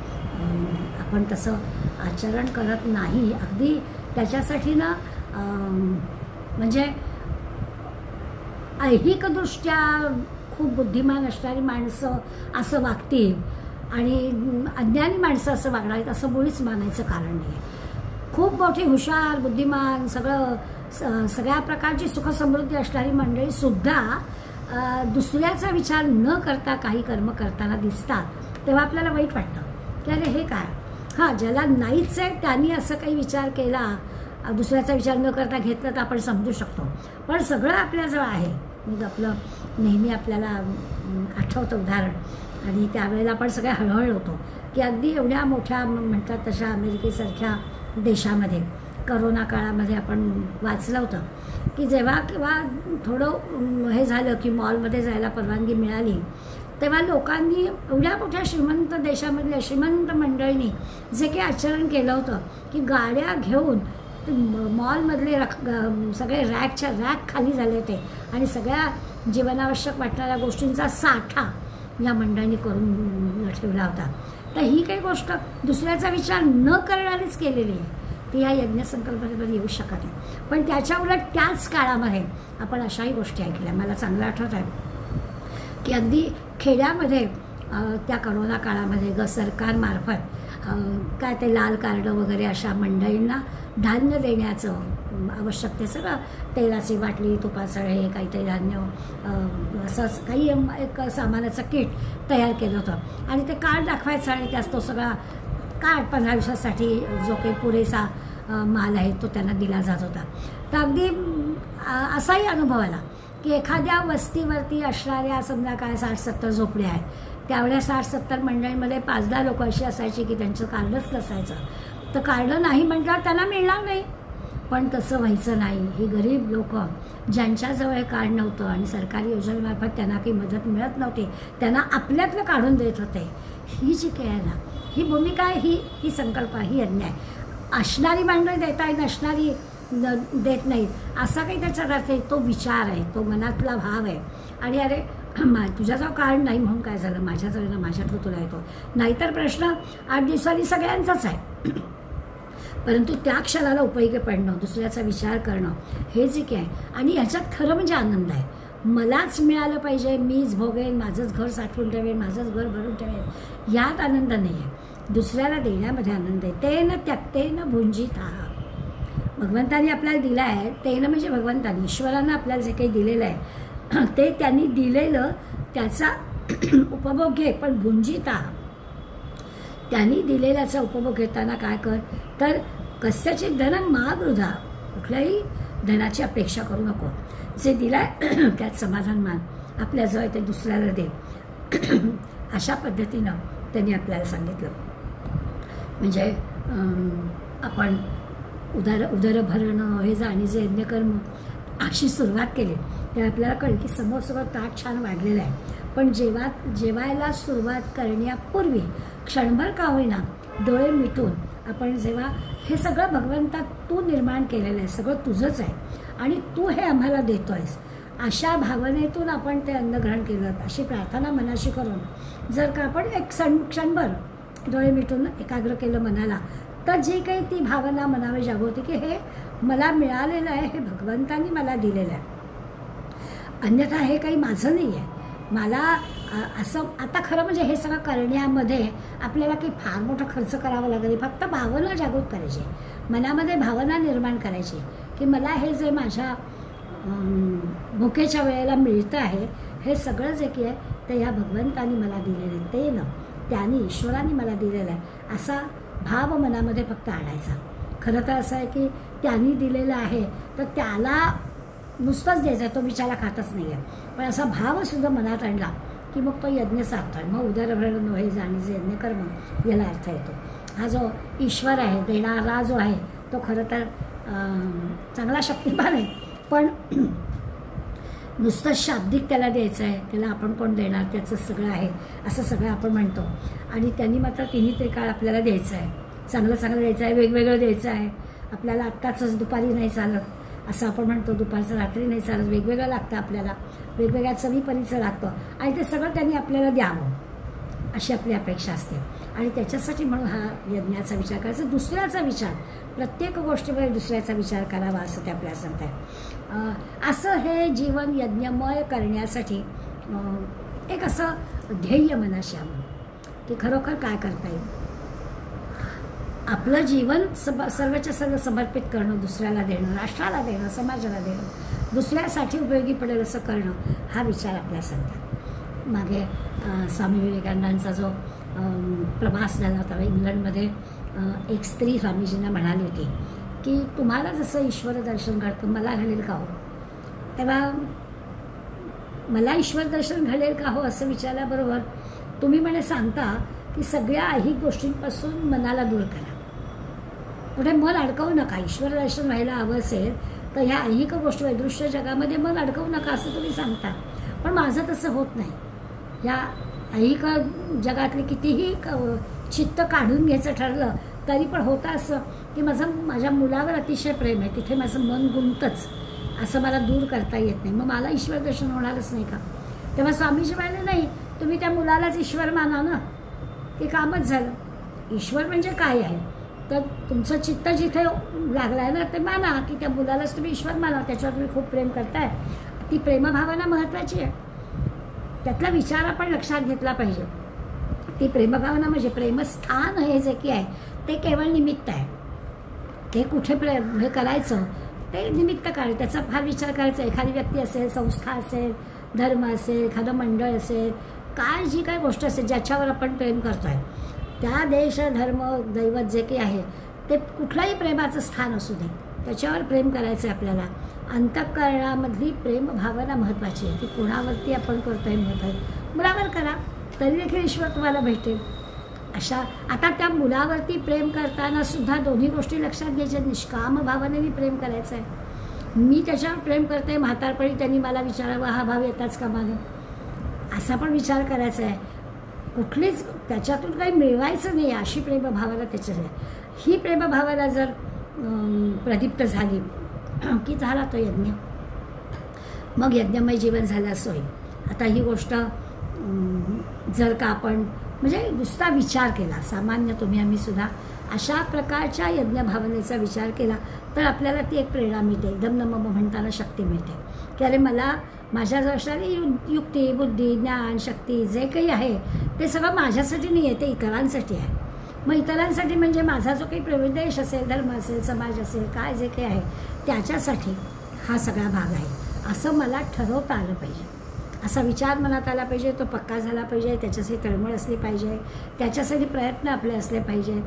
आपण तसं आचरण करत नाही. अगदी त्याच्यासाठी ना म्हणजे ऐहिकदृष्ट्या खूप बुद्धिमान असणारी माणसं असं वागतील आणि अज्ञानी माणसं असं वागणार आहेत असं मुळीच मानायचं कारण नाही आहे. खूप मोठी हुशार, बुद्धिमान, सगळ्या प्रकारची सुखसमृद्धी असणारी मंडळीसुद्धा दुसऱ्याचा विचार न करता काही कर्म करताना दिसतात, तेव्हा आपल्याला वाईट वाटतं की अरे हे काय. हां, ज्याला नाहीच आहे त्यांनी असं काही विचार केला, दुसऱ्याचा विचार न करता घेतलं तर आपण समजू शकतो. पण सगळं आपल्याजवळ आहे. मग आपलं नेहमी आपल्याला आठवतं उदाहरण, आणि त्यावेळेला आपण सगळे हळहळ होतो की अगदी एवढ्या मोठ्या म्हणतात तशा अमेरिकेसारख्या देशामध्ये करोना काळामध्ये आपण वाचलं होतं की जेव्हा थोडं हे झालं की मॉलमध्ये जायला परवानगी मिळाली, तेव्हा लोकांनी एवढ्या मोठ्या श्रीमंत देशामधल्या श्रीमंत मंडळींनी जे काही आचरण केलं होतं की गाड्या घेऊन मॉलमधले सगळे रॅकच्या रॅक खाली झाले होते आणि सगळ्या जीवनावश्यक वाटणाऱ्या गोष्टींचा साठा या मंडळींनी करून ठेवला होता. तर ही काही गोष्ट दुसऱ्याचा विचार न करणारीच केलेली आहे, ती या यज्ञसंकल्पनेमध्ये येऊ शकत नाही. पण त्याच्या उलट त्याच काळामध्ये आपण अशाही गोष्टी ऐकल्या. मला चांगलं आठवत आहे की अगदी खेड्यामध्ये त्या करोना काळामध्ये सरकारमार्फत काय ते लाल कार्ड वगैरे अशा मंडळींना धान्य देण्याचं आवश्यक, ते सगळं तेलाची बाटली, तुपाचं हे काहीतरी धान्य असंच काही एक सामानाचं किट तयार केलं होतं आणि ते कार्ड दाखवायचं आणि त्यास तो सगळा कार्ड 15 दिवसासाठी जो काही पुरेसा माल आहे तो त्यांना दिला जात होता. तर अगदी असाही अनुभव आला की एखाद्या वस्तीवरती असणाऱ्या समजा काय 60-70 झोपड्या आहेत, त्यावेळेस 60-70 मंडळींमध्ये 5-10 लोक अशी असायची की त्यांचं कार्डच नसायचं. तर कार्ड नाही म्हटल्यावर त्यांना मिळणार नाही. पण तसं व्हायचं नाही. ही गरीब लोक ज्यांच्याजवळ हे कार्ड नव्हतं आणि सरकारी योजनेमार्फत त्यांना काही मदत मिळत नव्हती, त्यांना आपल्यातलं काढून देत होते. ही जी काय आहे ना, ही भूमिका आहे, ही संकल्प, ही यज्ञ आहे. असणारी मंडळी देत आहे, नसणारी देत नाहीत असा काही त्याच्यात अर्थ आहे. तो विचार आहे, तो मनातला भाव आहे. आणि अरे तुझ्याजवळ कार्ड नाही म्हणून काय झालं, माझ्याजवळ ना, माझ्यातलं तुला येतो. नाहीतर प्रश्न 8 दिवसांनी सगळ्यांचाच आहे. परंतु त्या क्षणाला उपयोगी पडणं, दुसऱ्याचा विचार करणं, हे जे काय आहे. आणि ह्याच्यात खरं म्हणजे आनंद आहे. मलाच मिळालं पाहिजे, मीच भोगेन, माझंच घर साठवून ठेवेन, माझंच घर भरून ठेवेन, यात आनंद नाही आहे. दुसऱ्याला देण्यामध्ये आनंद आहे. तेन त्यक्तेन भुंजितः, भगवंतानी आपल्याला दिलं आहे. तेन म्हणजे भगवंतानी, ईश्वरानं आपल्याला जे काही दिलेलं आहे ते त्यांनी दिलेलं त्याचा उपभोग घे. पण भुंजितः, त्यांनी दिलेल्याचा उपभोग घेताना काय कर, तर कस्याचे धन माग वृथा, कुठल्याही धनाची अपेक्षा करू नको. जे दिलाय त्यात समाधान मान, आपल्याजवळ ते दुसऱ्याला दे. अशा पद्धतीनं त्यांनी आपल्याला सांगितलं. म्हणजे आपण उदर भरणं हे आणि जे यज्ञकर्म अशी सुरुवात केली तर आपल्याला कळलं की समोर सगळं ताट छान वाढलेलं आहे. पण जेवायला सुरुवात करण्यापूर्वी क्षणभर का होईना डोळे मिटून आपण जेव्हा हे सगळं भगवंता तू निर्माण केलेलं आहे, सगळं तुझंच आहे आणि तू हे आम्हाला देतोयस, अशा भावनेतून आपण ते अन्न ग्रहण केलं, अशी प्रार्थना मनाशी करून जर का आपण एक क्षणभर डोळे मिटून एकाग्र केलं मनाला, तर जी काही ती भावना मनावर जागवते की हे मला मिळालेलं आहे, हे भगवंतांनी मला दिलेलं आहे, अन्यथा हे काही माझं नाही आहे. मला असं आता खरं म्हणजे हे सगळं करण्यामध्ये आपल्याला काही फार मोठा खर्च करावा लागत नाही. फक्त भावना जागृत करायची, मनामध्ये भावना निर्माण करायची की मला हे जे माझ्या भुकेच्या वेळेला मिळतं आहे, हे सगळं जे की आहे ते ह्या भगवंतांनी मला दिलेलं आहे, ते न त्यांनी ईश्वरांनी मला दिलेलं आहे, असा भाव मनामध्ये फक्त आणायचा. खरं तर असं आहे की त्यांनी दिलेलं आहे तर त्याला नुसतंच द्यायचं आहे, तो बिचारा खातच नाही आहे. पण असा भावसुद्धा मनात आणला की मग तो यज्ञ साधतो. मग उदरभरण हे जाणीचे यज्ञ कर्म याला अर्थ येतो. हा जो ईश्वर आहे, देणारा जो आहे, तो खरं तर चांगला शक्तिमान आहे, पण नुसतं शाब्दिक त्याला द्यायचं आहे, त्याला आपण कोण देणार, त्याचं सगळं आहे असं सगळं आपण म्हणतो. आणि त्यांनी मात्र तिन्ही त्रिकाळ आपल्याला द्यायचं आहे, चांगलं चांगलं द्यायचं आहे, वेगवेगळं द्यायचं आहे. आपल्याला आत्ताच दुपारी नाही चालत असं आपण म्हणतो, दुपारचं रात्री नाही चालत, वेगवेगळं लागतं आपल्याला, वेगवेगळ्या चवीपरीचं लागतं आणि ते सगळं त्यांनी आपल्याला द्यावं अशी आपली अपेक्षा असते. आणि त्याच्यासाठी म्हणून हा यज्ञाचा विचार करायचा, दुसऱ्याचा विचार, प्रत्येक गोष्टीमध्ये दुसऱ्याचा विचार करावा असं ते आपल्याला सांगत आहे. असं हे जीवन यज्ञमय करण्यासाठी एक असं ध्येय मनाशी हवं की खरोखर काय करता येईल. आपलं जीवन सर्वच्या सर्व समर्पित करणं, दुसऱ्याला देणं, राष्ट्राला देणं, समाजाला देणं, दुसऱ्यासाठी उपयोगी पडेल असं करणं, हा विचार आपल्याला सांगतात. मागे स्वामी विवेकानंदांचा जो प्रवास झाला होता इंग्लंडमध्ये, एक स्त्री स्वामीजींना म्हणाली होती की तुम्हाला जसं ईश्वर दर्शन घडतं मला घडेल का हो. तेव्हा मला ईश्वर दर्शन घडेल का हो असं विचारल्याबरोबर तुम्ही म्हणे सांगता की सगळ्या ऐहिक गोष्टींपासून मनाला दूर करा, कुठे मन अडकवू नका. ईश्वर दर्शन व्हायला हवं असेल तर ह्या ऐहिक गोष्टी वैदृश्य जगामध्ये मन अडकवू नका असं तुम्ही सांगता, पण माझं तसं होत नाही. या ऐहिक जगातले कितीही चित्त काढून घ्यायचं ठरलं तरी पण होतं असं की माझ्या मुलावर अतिशय प्रेम आहे, तिथे माझं मन गुंतच, असं मला दूर करता येत नाही, मग मला ईश्वर दर्शन होणारच नाही का. तेव्हा स्वामीजी म्हणाले नाही, तुम्ही त्या मुलालाच ईश्वर माना ना, ते कामच झालं. ईश्वर म्हणजे काय आहे तर तुमचं चित्त जिथे लागलं आहे ना ते माना, की त्या मुलालाच तुम्ही ईश्वर माना, त्याच्यावर तुम्ही खूप प्रेम करताय. ती प्रेमभावना महत्त्वाची आहे, त्यातला विचार आपण लक्षात घेतला पाहिजे. ती प्रेमभावना म्हणजे प्रेमस्थान हे जे की आहे ते केवळ निमित्त आहे, ते कुठे हे करायचं ते निमित्त काय, त्याचा फार विचार करायचा. एखादी व्यक्ती असेल, संस्था असेल, धर्म असेल, एखादं मंडळ असेल, काय जी काय गोष्ट असेल ज्याच्यावर आपण प्रेम करतो आहे, त्या देश धर्म दैवत जे काही आहे ते कुठलाही प्रेमाचं स्थान असू दे त्याच्यावर प्रेम करायचं आहे आपल्याला. अंतःकरणामधली प्रेमभावना महत्त्वाची आहे, ती कोणावरती आपण करतोय महत्त्वाचं. मुलावर करा तरी देखील ईश्वर तुम्हाला भेटेल. अशा आता त्या मुलावरती प्रेम करताना सुद्धा दोन्ही गोष्टी लक्षात घ्यायच्या. निष्काम भावनेने प्रेम करायचं आहे, मी त्याच्यावर प्रेम करते, म्हातारपणी त्यांनी मला विचारावं हा भाव येताच का मागे, असा पण विचार करायचा आहे. कुठलीच त्याच्यातून काही मिळवायचं नाही अशी प्रेमभावना त्याच्यात आहे. ही प्रेमभावना जर प्रदीप्त झाली की झाला तो यज्ञ, मग यज्ञमय जीवन झालं असं होईल. आता ही गोष्ट जर का आपण म्हणजे नुसता विचार केला, सामान्य तुम्ही आम्ही सुद्धा अशा प्रकारच्या यज्ञभावनेचा विचार केला तर आपल्याला ती एक प्रेरणा मिळते. एकदम नमम म्हणताना शक्ती मिळते की अरे मला माझ्या जर असणारी युक्ती, बुद्धी, ज्ञान, शक्ती जे काही आहे ते सगळं माझ्यासाठी नाही आहे, ते इतरांसाठी आहे. मग इतरांसाठी म्हणजे माझा जो काही प्रदेश असेल, धर्म असेल, समाज असेल, काय जे काही आहे त्याच्यासाठी हा सगळा भाग आहे असं मला ठरवता आलं पाहिजे. असा विचार मनात आला पाहिजे, तो पक्का झाला पाहिजे, त्याच्यासाठी तळमळ असली पाहिजे, त्याच्यासाठी प्रयत्न आपले असले पाहिजेत,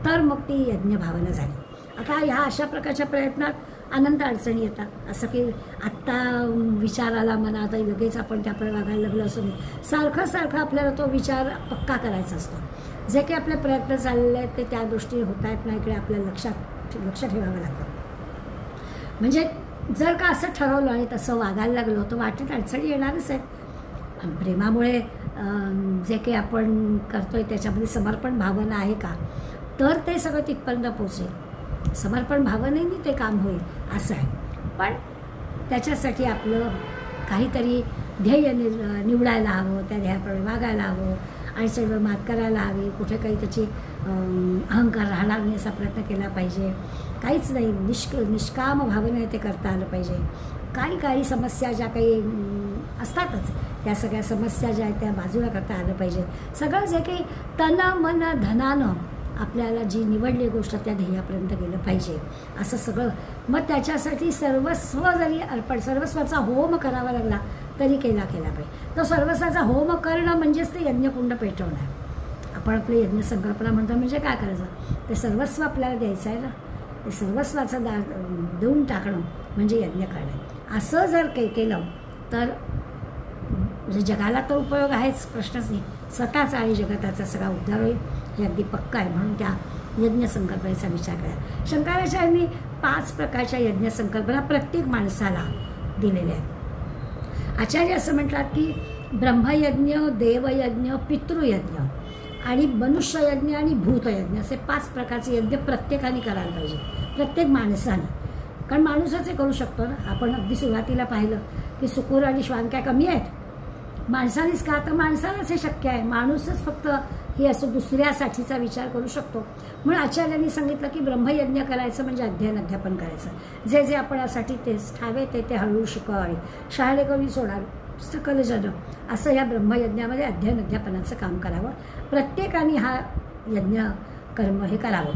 तर मग ती यज्ञभावना झाली. आता ह्या अशा प्रकारच्या प्रयत्नात अनंत अडचणी येतात. असं की आत्ता विचार आला मनात लगेच आपण त्याप्रमाणे वागायला लागलो असं नाही. सारखं सारखं आपल्याला तो विचार पक्का करायचा असतो. जे काही आपले प्रयत्न चालले आहेत ते त्या दृष्टीने होत आहेत ना, इकडे आपल्याला लक्ष ठेवावं लागतं. म्हणजे जर का असं ठरवलं आणि तसं वागायला लागलो तर वाटेत अडचणी येणारच आहेत. प्रेमामुळे जे काही आपण करतोय त्याच्यामध्ये समर्पण भावना आहे का, तर ते सगळं तिथपर्यंत पोचेल. समर्पण भावनेने ते काम होईल असं आहे. पण त्याच्यासाठी आपलं काहीतरी ध्येय निवडायला हवं, त्या ध्येयाप्रमाणे वागायला हवं आणि सर्व मात करायला हवी. कुठे काही त्याची अहंकार राहणार नाही असा प्रयत्न केला पाहिजे. काहीच नाही, निष्काम भावनेने ते करता आलं पाहिजे. काही समस्या ज्या काही असतातच त्या सगळ्या समस्या ज्या आहेत त्या बाजूला करता आलं पाहिजे. सगळं जे काही तन मन धनानं आपल्याला जी निवडली गोष्ट त्या ध्येयापर्यंत गेलं पाहिजे असं सगळं. मग त्याच्यासाठी सर्वस्व जरी अर्पण, सर्वस्वाचा होम करावा लागला तरी केला पाहिजे. तो सर्वस्वाचा होम करणं म्हणजेच ते यज्ञकुंड पेटवणं. आपण आपली यज्ञ संकल्पना म्हणतो म्हणजे काय करायचं, ते सर्वस्व आपल्याला द्यायचं आहे ना, ते सर्वस्वाचं देऊन टाकणं म्हणजे यज्ञ करणं. असं जर काही केलं तर म्हणजे जगाला तर उपयोग आहेच, प्रश्नच नाही, स्वतःचा आणि जगताचा सगळा उद्धार होईल हे अगदी पक्का आहे. म्हणून त्या यज्ञ संकल्पनेचा विचार करा. शंकराचार्यांनी 5 प्रकारच्या यज्ञ संकल्पना प्रत्येक माणसाला दिलेल्या आहेत. आचार्य असं म्हणतात की ब्रह्मयज्ञ, देवयज्ञ, पितृयज्ञ आणि मनुष्ययज्ञ आणि भूतयज्ञ असे 5 प्रकारचे यज्ञ प्रत्येकाने करायला पाहिजे, प्रत्येक माणसाने. कारण माणूसच हे करू शकतो ना. आपण अगदी सुरुवातीला पाहिलं की सुकूर आणि श्वान काय कमी आहेत? माणसानेच का? तर माणसालाच हे शक्य आहे. माणूसच फक्त हे असं दुसऱ्यासाठीचा विचार करू शकतो. म्हणून आचार्यांनी सांगितलं की ब्रह्मयज्ञ करायचं म्हणजे अध्ययन अध्यापन करायचं. जे जे आपणासाठी तेच ठावे ते हळूहळू शिकवावे, शाळे कवी सोडावे सकल जन, असं या ब्रह्मयज्ञामध्ये अध्ययन अध्यापनाचं काम करावं. प्रत्येकाने हा यज्ञ कर्म हे करावं.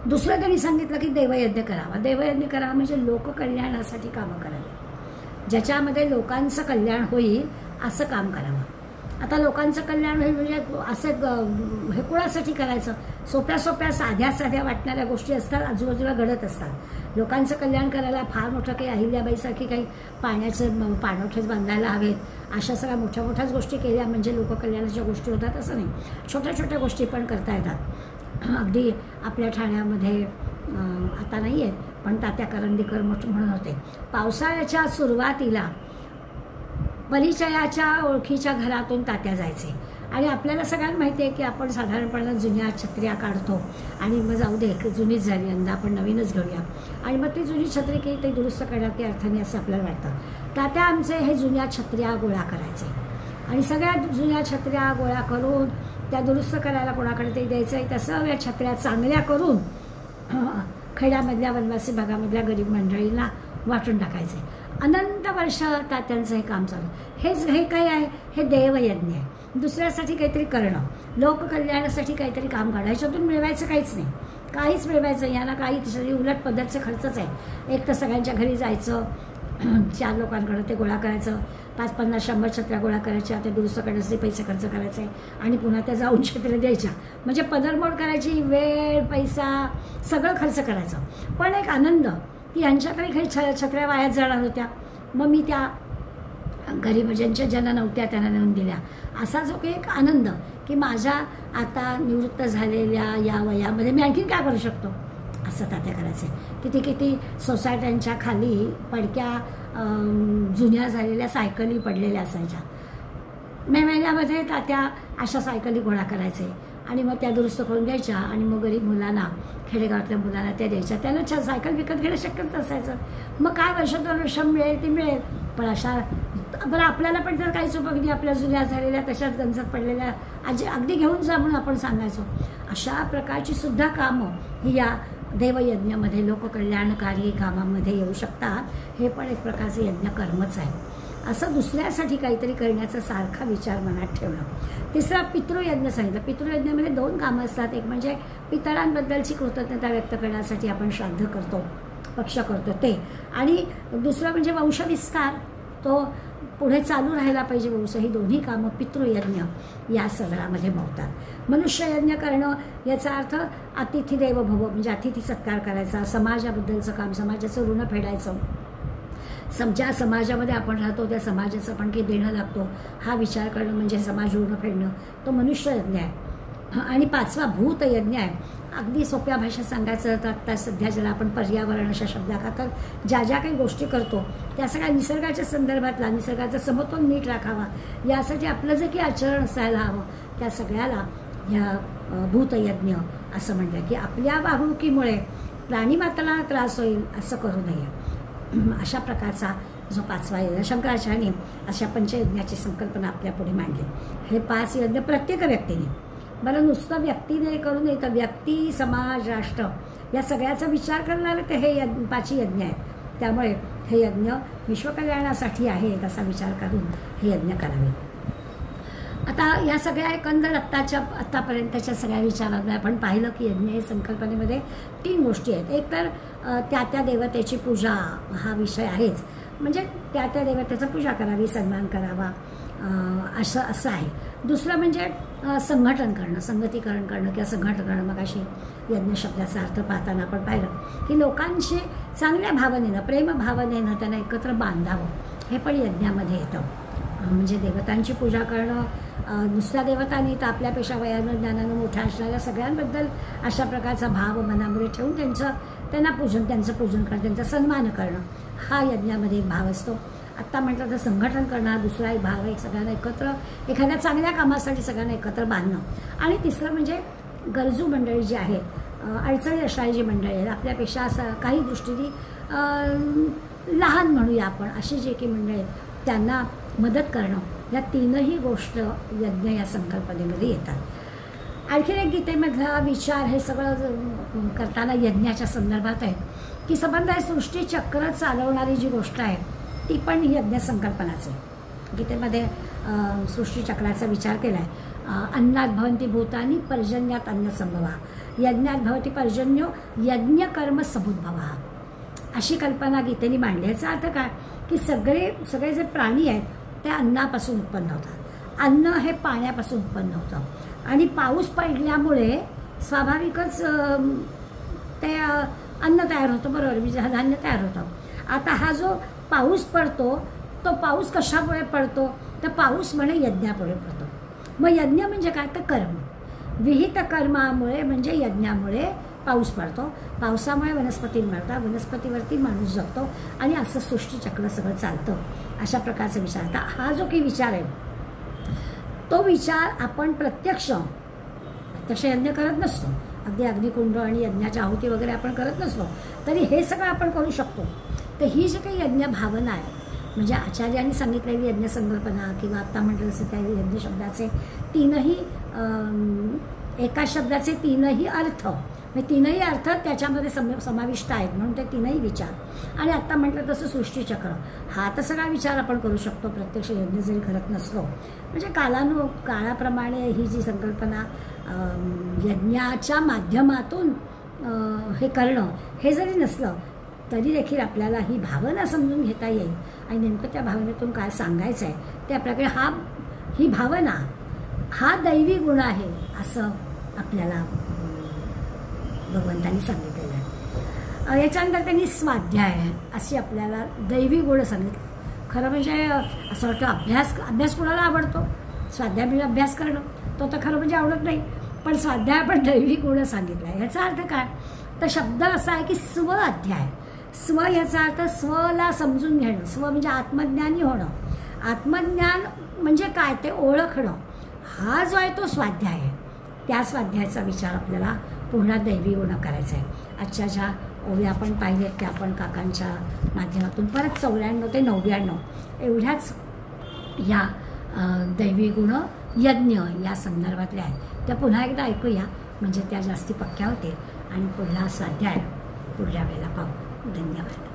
दुसरं त्यांनी सांगितलं की देवयज्ञ करावा. देवयज्ञ करावा म्हणजे लोककल्याणासाठी कामं करावी, ज्याच्यामध्ये लोकांचं कल्याण होईल असं काम करावं. आता लोकांचं कल्याण होईल म्हणजे असं हे कोणासाठी करायचं? सोप्या सोप्या साध्या साध्या वाटणाऱ्या गोष्टी असतात, आजूबाजूला घडत असतात. लोकांचं कल्याण करायला फार मोठं काही अहिल्याबाईसारखी काही पाण्याचं पाणवठेच बांधायला हवेत, अशा सगळ्या मोठ्या मोठ्याच गोष्टी केल्या म्हणजे लोककल्याणाच्या गोष्टी होतात असं नाही. छोट्या छोट्या गोष्टी पण करता येतात. अगदी आपल्या ठाण्यामध्ये आता नाही आहेत पण तात्या करंदीकर म्हणून होते, पावसाळ्याच्या सुरुवातीला परिचयाच्या ओळखीच्या घरातून तात्या जायचे. आणि आपल्याला सगळ्यांना माहिती आहे की आपण साधारणपणे जुन्या छत्र्या काढतो आणि मग जाऊ दे जुनीच झाली, यंदा आपण नवीनच घेऊया, आणि मग ती जुनी छत्री की ते दुरुस्त करण्यात काही अर्थ नाही असं आपल्याला वाटतं. तात्या आमचे हे जुन्या छत्र्या गोळा करायचे आणि सगळ्या जुन्या छत्र्या गोळा करून त्या दुरुस्त करायला कोणाकडे ते द्यायचं आहे. तसं या छत्र्या चांगल्या करून खेड्यामधल्या वनवासी भागामधल्या गरीब मंडळींना वाटून टाकायचे. अनंत वर्ष तात्यांचं हे काम चालू. हे काय आहे? हे देवयज्ञ आहे. दुसऱ्यासाठी काहीतरी करणं, लोककल्याणासाठी काहीतरी काम करणं. ह्याच्यातून मिळवायचं काहीच नाही, काहीच मिळवायचं यांना काही तरी उलट पद्धतचे खर्चच आहे. एक तर सगळ्यांच्या घरी जायचं, 4 लोकांकडं ते गोळा करायचं, 5, 50, 100 छत्र्या गोळा करायच्या, ते दुरुस्त करण्यासाठी पैसे खर्च करायचे आणि पुन्हा त्या जाऊन छत्र्या द्यायच्या. म्हणजे पदरमोड करायची, वेळ पैसा सगळं खर्च करायचं. पण एक आनंद की यांच्याकडे काही छत्र्या वायात जाणार होत्या, मग मी त्या गरीब ज्यांच्या ज्यांना नव्हत्या त्यांना नेऊन दिल्या. असा जो काही एक आनंद की माझ्या आता निवृत्त झालेल्या या वयामध्ये मी आणखीन काय करू शकतो असं तात्या करायचे. किती सोसायट्यांच्या खाली पडक्या जुन्या झालेल्या सायकली पडलेल्या असायच्या. मे महिन्यामध्ये तात्या अशा सायकली गोळा करायचे आणि मग त्या दुरुस्त करून घ्यायच्या आणि मग गरीब मुलांना, खेडेगावातल्या मुलांना त्या द्यायच्या. त्यांना सायकल विकत घेणं शक्यच नसायचं. मग काय वर्षातून वर्ष मिळेल ती मिळेल, पण अशा बरं आपल्याला पण तर काहीच उपयोग नाही. आपल्या जुन्या झालेल्या तशाच गंजत पडलेल्या अगदी घेऊन जा म्हणून आपण सांगायचो. अशा प्रकारची सुद्धा कामं ही या देवयज्ञामध्ये लोककल्याणकारी कामामध्ये येऊ शकतात. हे पण एक प्रकारचं यज्ञ कर्मच आहे. असं दुसऱ्यासाठी काहीतरी करण्याचा सारखा विचार मनात ठेवणं. तिसरा पितृयज्ञ सांगितलं. पितृयज्ञामध्ये 2 कामं असतात. एक म्हणजे पितरांबद्दलची कृतज्ञता व्यक्त करण्यासाठी आपण श्राद्ध करतो, पक्ष करतो ते, आणि दुसरं म्हणजे वंशविस्तार, तो पुढे चालू राहायला पाहिजे वंश. ही दोन्ही कामं पितृयज्ञ या सगळ्यामध्ये मोडतात. मनुष्ययज्ञ करणं याचा अर्थ अतिथी देव भव म्हणजे अतिथी सत्कार करायचा, समाजाबद्दलचं काम, समाजाचं ऋण फेडायचं. ज्या समाजामध्ये आपण राहतो त्या समाजाचं आपण काही देणं लागतो हा विचार करणं म्हणजे समाज ऋण फेडणं, तो मनुष्ययज्ञ आहे. आणि 5वा भूतयज्ञ आहे. अगदी सोप्या भाषेत सांगायचं तर आत्ता सध्या ज्याला आपण पर्यावरण अशा शब्दाखातर ज्या ज्या काही गोष्टी करतो त्या सगळ्या निसर्गाच्या संदर्भातला, निसर्गाचा समतोल नीट राखावा यासाठी आपलं जे काही आचरण असायला हवं त्या सगळ्याला ह्या भूतयज्ञ असं म्हटलं. की आपल्या वागणुकीमुळे प्राणीमात्राला त्रास होईल असं करू नये. अशा प्रकारचा जो 5वा यज्ञ शंकराचार्यांनी अशा पंचयज्ञाची संकल्पना आपल्या पुढे मांडली. हे 5 यज्ञ प्रत्येक व्यक्तीने, बरं नुसतं व्यक्तीने करू नये तर व्यक्ती, समाज, राष्ट्र या सगळ्याचा विचार करणारे ते हे 5 यज्ञ आहेत. त्यामुळे हे यज्ञ विश्वकल्याणासाठी आहेत असा विचार करून हे यज्ञ करावे. आता या सगळ्या एकंदर आत्तापर्यंतच्या सगळ्या विचारांना आपण पाहिलं की यज्ञ हे संकल्पनेमध्ये 3 गोष्टी आहेत. एक तर त्या देवतेची पूजा हा विषय आहेच, म्हणजे त्या देवतेचं पूजा करावी, सन्मान करावा असं आहे. दुसरं म्हणजे संघटन करणं, संगतीकरण करणं किंवा संघटन करणं. मग अशी यज्ञ शब्दाचा अर्थ पाहताना आपण पाहिलं की लोकांशी चांगल्या भावनेनं, प्रेम भावनेनं त्यांना एकत्र बांधावं हे पण यज्ञामध्ये येतं. म्हणजे देवतांची पूजा करणं, नुसत्या देवतांनी तर आपल्यापेक्षा वयानं ज्ञानानं मोठ्या असणाऱ्या सगळ्यांबद्दल अशा प्रकारचा भाव मनामध्ये ठेवून त्यांचं पूजन करणं, त्यांचा सन्मान करणं, हा यज्ञामध्ये एक भाव असतो. आत्ता म्हटलं तर संघटन करणं दुसरा एक भाव आहे, सगळ्यांना एकत्र एखाद्या चांगल्या कामासाठी सगळ्यांना एकत्र बांधणं. आणि तिसरं म्हणजे गरजू मंडळी जी आहे, अडचणी असणारी जी मंडळी आहेत, आपल्यापेक्षा असं काही दृष्टीने लहान म्हणूया आपण, अशी जे की मंडळी आहेत त्यांना मदत करणं, या तीनही गोष्ट यज्ञ या संकल्पनेमध्ये येतात. आणखीन एक गीतेमधला विचार हे सगळं करताना यज्ञाच्या संदर्भात आहे की संबंध आहे सृष्टीचक्र चालवणारी जी गोष्ट आहे ती पण यज्ञ संकल्पनाच आहे. गीतेमध्ये सृष्टीचक्राचा विचार केला आहे. अन्नात भवन्ति भूतानि पर्जन्यात अन्न संभवा, यज्ञात भवति पर्जन्यो यज्ञकर्म समुद्भवा, अशी कल्पना गीतेने मांडली. याचा अर्थ काय की सगळे जे प्राणी आहेत ते अन्नापासून उत्पन्न होतात. अन्न हे पाण्यापासून उत्पन्न होतं आणि पाऊस पडल्यामुळे स्वाभाविकच ते अन्न तयार होतं, बरोबर, म्हणजे धान्य तयार होतं. आता हा जो पाऊस पडतो तो पाऊस कशामुळे पडतो तर पाऊस म्हणे यज्ञामुळे पडतो. मग यज्ञ म्हणजे काय तर कर्म, विहित कर्मामुळे म्हणजे यज्ञामुळे पाऊस पडतो, पावसामुळे वनस्पती मिळतात, वनस्पतीवरती माणूस जगतो आणि असं सृष्टीचक्र सगळं चालतं. अशा प्रकारचा विचार. हा जो काही विचार आहे तो विचार आपण प्रत्यक्ष यज्ञ करत नसतो, अगदी अग्निकुंड आणि यज्ञाच्या आहुती वगैरे आपण करत नसतो, तरी हे सगळं आपण करू शकतो. तर ही जी काही यज्ञ भावना आहे म्हणजे आचार्यांनी सांगितलेली यज्ञ संकल्पना किंवा आत्ता म्हटलं तसं त्या यज्ञ शब्दाचे तीनही एका शब्दाचे तीनही अर्थ, म्हणजे तीनही अर्थ त्याच्यामध्ये समाविष्ट आहेत म्हणून ते तीनही विचार. आणि आत्ता म्हटलं तसं सृष्टीचक्र हा तर सगळा विचार आपण करू शकतो प्रत्यक्ष यज्ञ जरी करत नसलो. म्हणजे काळाप्रमाणे ही जी संकल्पना यज्ञाच्या माध्यमातून हे करणं हे जरी नसलं तरी देखील आपल्याला ही भावना समजून घेता येईल आणि नेमकं त्या भावनेतून काय सांगायचं आहे ते आपल्याकडे ही भावना हा दैवी गुण आहे असं आपल्याला भगवंतांनी सांगितलेलं आहे. याच्यानंतर त्यांनी स्वाध्याय अशी आपल्याला दैवी गुण सांगितलं. खरं म्हणजे असं वाटतं अभ्यास कोणाला आवडतो, स्वाध्याय म्हणजे अभ्यास करणं, तो तर खरं म्हणजे आवडत नाही, पण स्वाध्याय पण दैवी गुण सांगितला आहे. याचा अर्थ काय तर शब्द असा आहे की स्व अध्याय. स्व याचा अर्थ स्वला समजून घेणं, स्व म्हणजे आत्मज्ञानी होणं. आत्मज्ञान म्हणजे काय ते ओळखणं, हा जो आहे तो स्वाध्याय आहे. त्या स्वाध्यायाचा विचार आपल्याला पुन्हा दैवी गुण करायचा आहे. आजच्या ज्या ओव्या आपण पाहिलेत त्या आपण काकांच्या माध्यमातून परत 94 ते 99 एवढ्याच या दैवी गुण यज्ञ या संदर्भातल्या आहेत त्या पुन्हा एकदा ऐकूया, म्हणजे त्या जास्ती पक्क्या होतील आणि पुढला स्वाध्याय पुढल्या वेळेला पाहू. धन्यवाद.